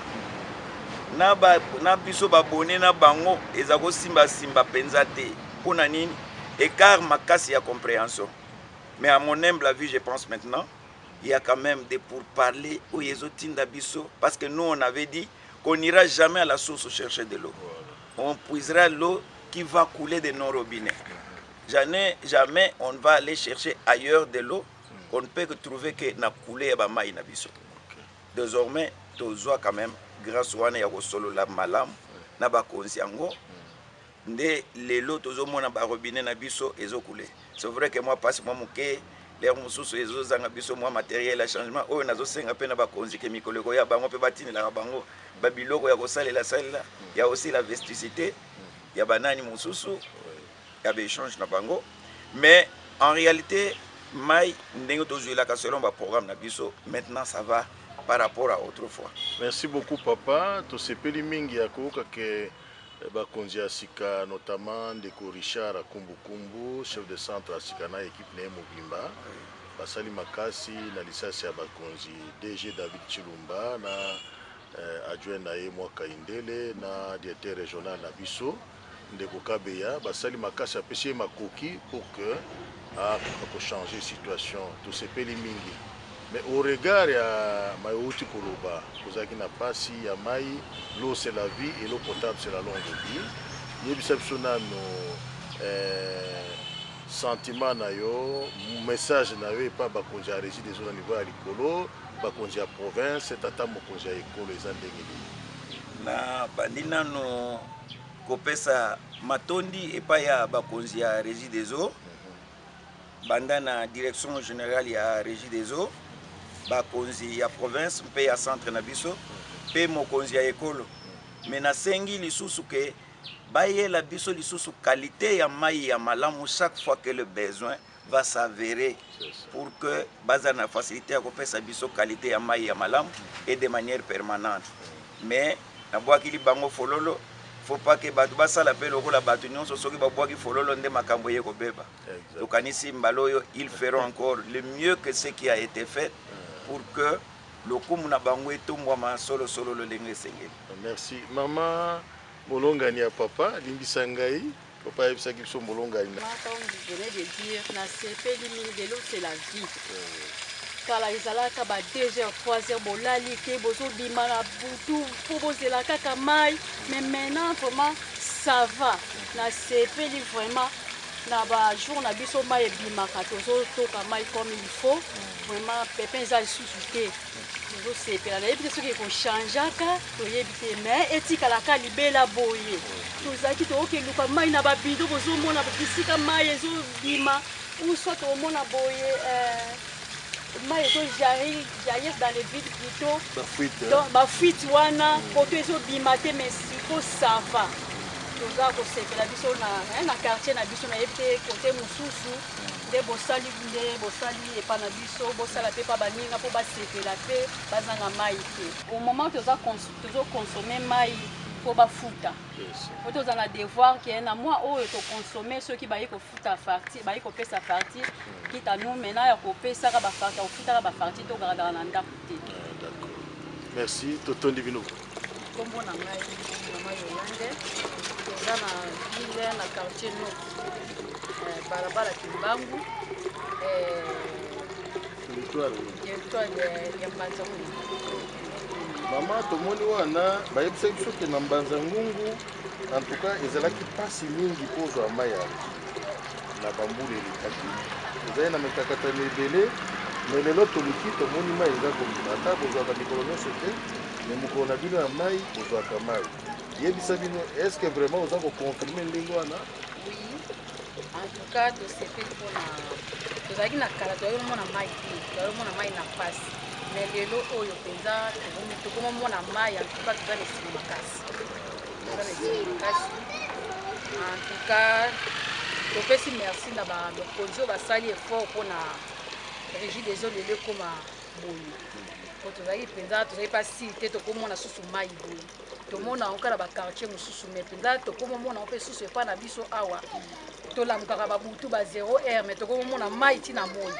Na biso babone na bango ezako simba penza te. Pona nini? Écart makasi ya compréhension. Mais à mon humble avis, je pense maintenant, il y a quand même des pourparlers au Yezotinda biso parce que nous on avait dit qu'on n'ira jamais à la source chercher de l'eau. On puisera l'eau qui va couler de nos robinets. Jamais on va aller chercher ailleurs de l'eau. On ne peut que trouver que na coulé ba mai na biso. Désormais, tozoa quand même grâce wana ya solo la malam na ba konsiango nde lelo tozomona ba robinet na biso ezo couler. C'est vrai que moi passe moi muke les mususu ezo zanga biso moi matériel à changement oyo nazo senga pe na ba konzi ke mikoleko ya bango pe batini la bango ba biloko ya kosalela salela. Il y a aussi la vesticité, il y a banani mususu, il y a des échanges na bango, mais en réalité Mai ndenge tozui la selon ba programme na biso maintenant ça va par rapport à autrefois. Merci beaucoup papa. To sepeli mingi ya koka ke ba konzi asika notamment Ndeko Richard Akumbukumbu, chef de centre asika na équipe na Mobimba. Basali makasi na lisasi ya bakonzi DG David Chilumba na adjoint na ye Mwaka Indele na directeur régional na biso Ndeko Kabeya basali makasi apesi makoki pour que pour changer la situation, tout ce pays mingi. Mais au regard, il y a Maïouti Koloba, vous avez n'a pas si y a Maï, l'eau c'est la vie et l'eau potable c'est la longue vie. Il y a des sentiments, message n'avait pas bakonja régie des zones au niveau à l'écolo, bakonja province, c'est à tamo konja école les andengeli. Na bandina no kopesa matondi et pas ya bakonja régie des eaux. Banda na direction générale ya régie des eaux, bakonzi ya province, mpe ya centre na biso, mpe mokonzi ya ekolo. Mais na sengi lisusu ke baye la biso lisusu qualité ya mai ya malamu chaque fois que le besoin va s'avérer pour que baza na facilité ya kopesa biso qualité ya mai ya malamu et de manière permanente. Mais na boaki bango fololo faut pas que batu basala pe lokola batu nyonso soki babwaki fololo nde makambo ye kobeba. Tokanisi mbaloyo ils feront encore le mieux que ce qui a été fait pour que le kumu na bango etombwama solo le lenge sengeli. Merci maman molongani ya papa limbisa ngai papa yebisaki biso molongani. Comme je venais de dire na sepeli mingi de l'eau c'est la vie. Kala izalaka ba 2h 3h bolali ke bozo bima na butu po bozela kaka mai mais maintenant vraiment ça va na sepeli vraiment na ba jour na biso mai bima ka tozo toka mai comme il faut vraiment pépin za suscité tozo sepela na yebi soki ko changeaka to yebi te mais etika ka libela boye tozaki to ke luka mai na ba bido bozo mona ba bisika mai ezo bima ou soit to mona boye mais ils sont jaillir dans les vides plutôt donc ma fuite wana côté ils ont bimaté mais c'est ça va donc là c'est que la biso na quartier na biso na yete côté mususu de bosali et pas na biso bosala pe pa baninga po ba sepela pe bazanga mai te au moment que tu consommer mai pour ba futa faut tous en devoir qui est na moi o to consommer ceux qui ba yiko futa farti ba yiko pesa farti qui ta nous maintenant ya ko pesa ka ba farti au futa ba farti to garder na ndako te. D'accord. Merci Tonton Divino. Kombo na mai mama Yolande toza na ville na quartier no barabara Kimbangu territoire ya Mbanzangungu. Mama tomoni wana bayebisa biso ke na Mbanzangungu en tout cas ezalaki pasi mingi kozwa mai na bambula elekaki ezali na mikakatano ebele mais lelo toluki tomoni mai eza kobima ata bozwaka mikolo nyonso te me mokolo na bino ya mai bozwaka mai yebisa bino est ce que vraiment oza koconfirme ndenge wana? En tout cas tosepeli mpona tozalaki na kala toyaki komona mai te toyaki komona mai na pasi mais lelo oyo mpenza tokomomona mai en tout cas toza na esimo makasi en tout cas topesi merci na bakonzi oyo basali effort mpona régie des eaux lelo ekoma boye po tozalaki mpenza tozalaki pasi te tokomona susu mai boye tomona yango kaka na baquartier mosusu mais mpenza tokomomona yango mpe susu epai na biso awa tolamukaka babutu ba 0 mais tokomomona mai ntina moi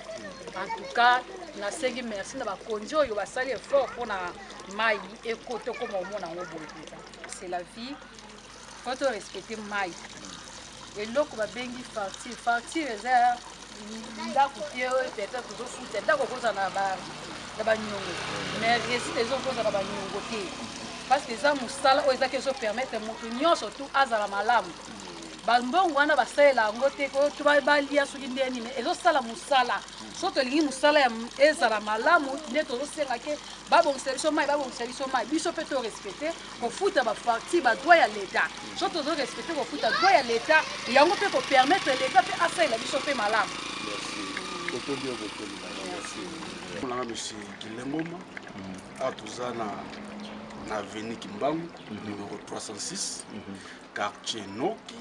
en tout cas nasengi merci na bakonzi oyo basali effort mpona mai ekota okoma omona yango boye mpenza c'est la vie faut torespecte mai eloko babengi facture eza ndako te oyo peut-être tozofuta ndako okozala na banyongo mais réussite ezokozala banyongo te parce que eza mosala oyo ezaki ezopermettre moto nyonso tu azala malamu bambongo wana basalela yango te to balia soki nde nini ezosala mosala so tolingi mosala ezala malamu nde tozosengaki babongisa biso mai biso mpe torespecte kofuta bafacture badroit ya leta so tozorespecte kofuta droit ya leta yango mpe kopermettre leta mpe asalela biso mpe malamu. Nanga monsieur Kilengoma a toza na avenue Kimbangu numéro 306 quartier Noki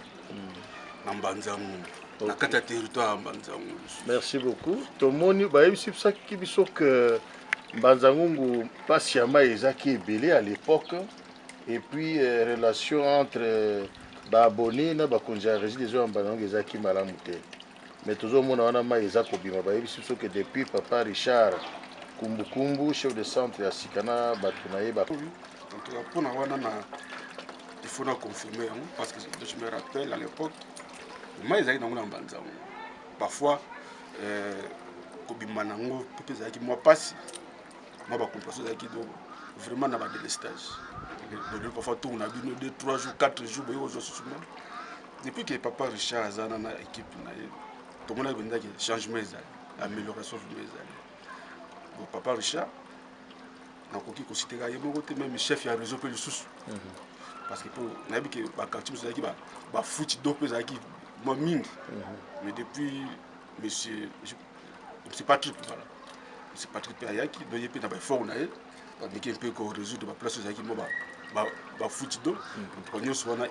na Mbanzangu na kati ya territoire ya Mbanzangu. Merci beaucoup. Tomoni bayebisi bisaki biso que Mbanzangu pasi ya mai ezaki ebele à l'époque et puis relation entre baabonné na bakonzi ya régie des eaux ya Mbanzangu ezaki malamu te. Mais tozomona wana mai eza kobima bayebisi biso que depuis papa Richard Kumbukumbu chef de centre ya Sikana bato na ye en tout cas mpona wana il faut confirmer parce que je me rappelle à l'époque mai ezalaki nango na Mbanzangu parfois kobima nango mpe ezalaki mwa pasi mwa bacompréhension ezalaki vraiment na badélestage donc parfois tourne na bino 2, 3 jours, 4 jours boye ozwa susu mai depuis que papa Richard aza na équipe na ye tomona ebendaki changement ezali amélioration vraiment ezali bon papa Richard nakoki kositeka ye moko te même chef ya réseau mpe lisusu parce que nayebi ke bakartier mosusu ezalaki bafuti do mpe ezalaki mwa mingi mais depuis monsieur Patrick voilà monsieur Patrick mpe ayaki do ye mpe na baeffort na ye bameki mpe korésoudre baplace ezalaki mwa bafuti do mpo nyonso wana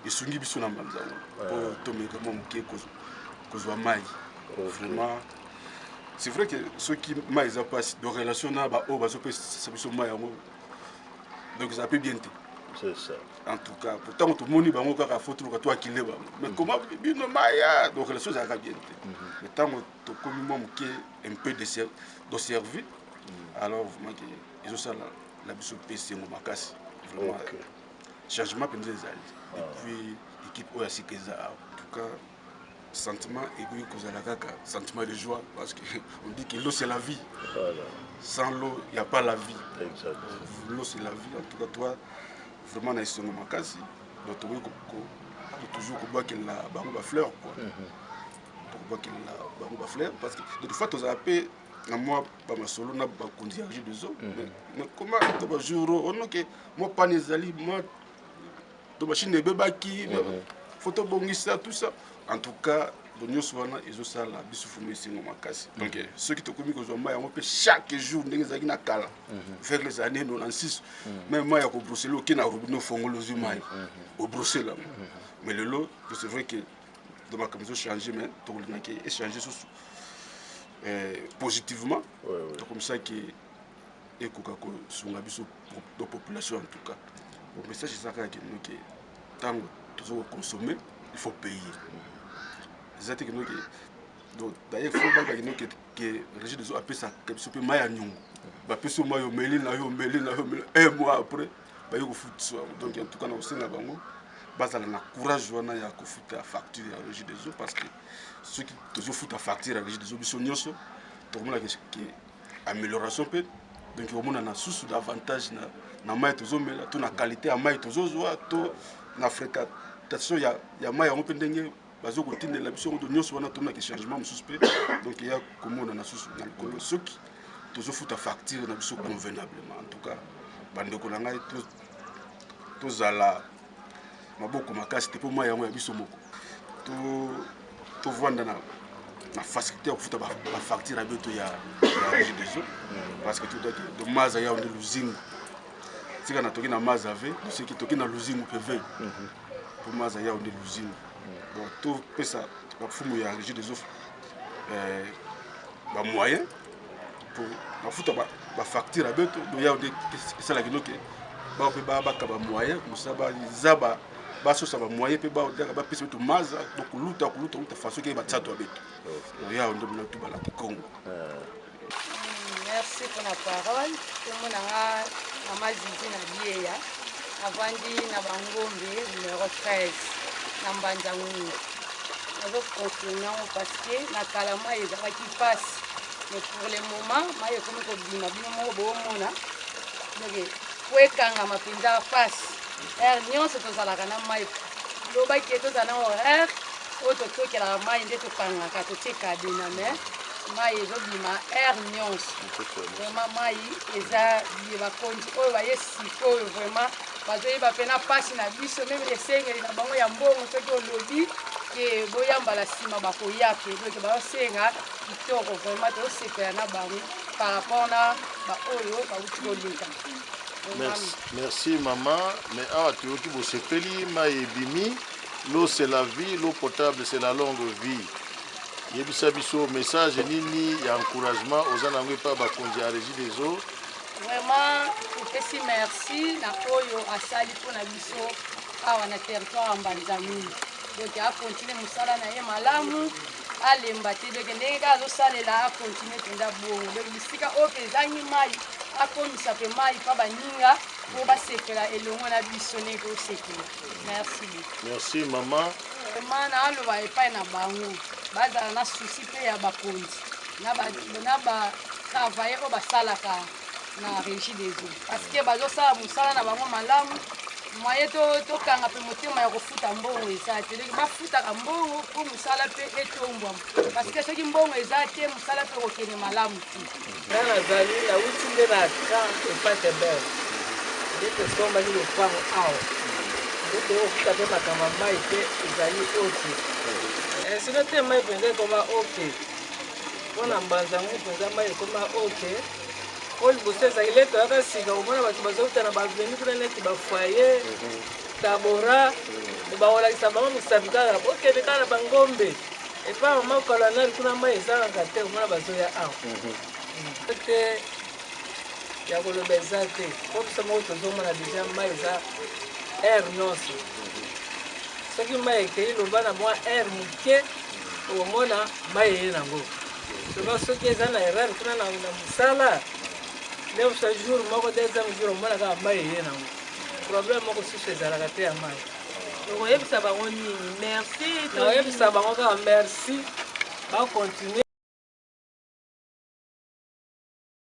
esungi biso na Mbanzangu mpo tomeka mwa moke kozwa mai vraiment c'est vrai que ceux qui mai eza mpasi de relation na baoyo bazopesa biso mai yango donc eza mpe bien te. C'est ça. En tout cas pourtant tomoni bango kaka fotuluka to akile bango mais comment bino maya donc relation ezalaka bien te mais ntango tokomi mwa moke un peu desservi alors vraiment ke ezosala na biso mpe esengo makasi vraiment changement mpenza ezali et puis équipe oyo asika eza en tout cas sentiment égoï kozala kaka sentiment de joie parce que on dit que l'eau c'est la vie. Voilà. Sans l'eau il n'y a pas la vie. Exactement. L'eau c'est la vie. En tout cas toi vraiment na esongo makasi donc tu toujours ko qu'elle la bango fleur quoi. Pour qu'elle la bango fleur parce que de fois tu as appelé na moi ba masolo na ba konzi ya de zo mais comment to ba jour on que moi pas nezali moi to machine bebaki photo bongisa tout ça. En tout cas, nous sommes là, ils ont ça là, ils sont venus makasi. Donc, ceux qui te commis que moi, on peut chaque jour, nous sommes là, faire les années 96. Même moi, au Bruxelles, qui n'a pas de fonds au Bruxelles. Mais le lot, c'est vrai que dans ma commission changé, mais tout le monde a changé positivement. C'est comme ça que et Coca-Cola sont la population en tout cas. Le message c'est ça que tant que tu consommer, il faut payer. Donc d'ailleurs il faut que régie des eaux appelle ça que ce peut maya nyongo ba peso mayo meli na yo un mois après ba yo foot donc en tout cas na osenga bango bazala na courage wana ya ko futa facture ya régie des eaux parce que ceux qui toujours futa facture ya régie des eaux biso nyonso to mona que amélioration peut donc au mona na sous d'avantage na mai tozo mela to na qualité ya mai tozo zwa to na fréquentation ya mai on peut ndenge bazo continuer la mission de nyonso wana tona que changement suspect donc il y a comment on a sous na le ceux qui toujours futa facture na biso convenablement en tout cas bande ko na ngai to zala maboko makasi te po mai yango ya biso moko to tovanda na facilité ya kofuta bafacture abeto ya régie des eaux parce que totaki de maza ya onde luzingu tika na toki na maza ave soki toki na luzingu mpe veille po maza ya onde luzingu bon topesa bafumu ya régie des eaux bamoyen pour bafuta bafacture abeto boya onde esalaki noke bao mpe babaka bamoyen kosa baza basosa bamoyen mpe bapesa beto maza koluta façon ke batia to abeto oya onde mona tu balaki Congo. Merci pour la parole. Tout le monde a Maman Zizi na Bieya. Avandi na Bangombe numéro 13 na Mbanzangu. Nous continuons parce que na Kalama ezalaki passe. Mais pour le moment, moi je comme ko bima bino bo mona. Donc kwekanga mapinda passe. Nyonso tozalaka na mai. Loba ki tozana horaire ototokela mai nde tokangaka totika dena mais mai ezobima nyonso vraiment mai eza bakonzi oyo bayesika oyo vraiment bazoyeba mpena mpasi na biso meme esengeli na bango ya mbongo soki olobi ke boyambala nsima bakoyake donc baosenga kitoko vraiment tozosepela na bango par rapport na baoyo bauti koleka. Merci maman, mais tu as tout sepeli maïbimi, l'eau c'est la vie, l'eau potable c'est la longue vie. Yebisa biso message nini ya encouragement aux anangwe pa bakonzi à régie des eaux. Vraiment, merci merci na oyo asali pona biso awa na territoire Mbanzangu. Donc a continuer musala na ye malamu alemba te donc ndenge azosalela a continuer tenda bongo donc bisika oyo ezangi mai akomisa pe mai pa baninga po basepela elongo na biso ndenge osepela. Merci. Merci maman. Vraiment na aloba epai na bango bazala na souci pe ya bakonzi na ba travailler oyo basalaka na régie des eaux parce que bazosala mosala na bango malamu moye tokanga mpe motema ya kofuta mbongo eza te donc bafutaka mbongo po mosala mpe etombwama parce que soki mbongo eza te mosala mpe kokende malamu te. nga nazali nauti nde na camp epateber nde tosombaki lopango awa nde tokofuta mpe makambo ya mai mpe ezali oke sino te mai mpenza ekoma oke mpona Mbanzangu mpenza mai ekoma oke oyo liboso ezali leta kaka sika omona bato bazouta na baveni kuna neti bafoye tabora bakolakisa bango misapi kaka okende kaka na bangombe epa mama kolanari kuna mai ezalaka te omona bazoya awa te ya koloba eza te po biso moko tozomona deja mai eza aire nyonso soki mai ekei loba na mwa aire moke okomona mai eye nango soka soki eza na erreur kuna na mosala neufsa jour moko deuxième jour omona kaka mai eye nango problème moko susu ezalaka te ya mai okoyebisa bango nini merci nakoyebisa bango kaka merci bacontinue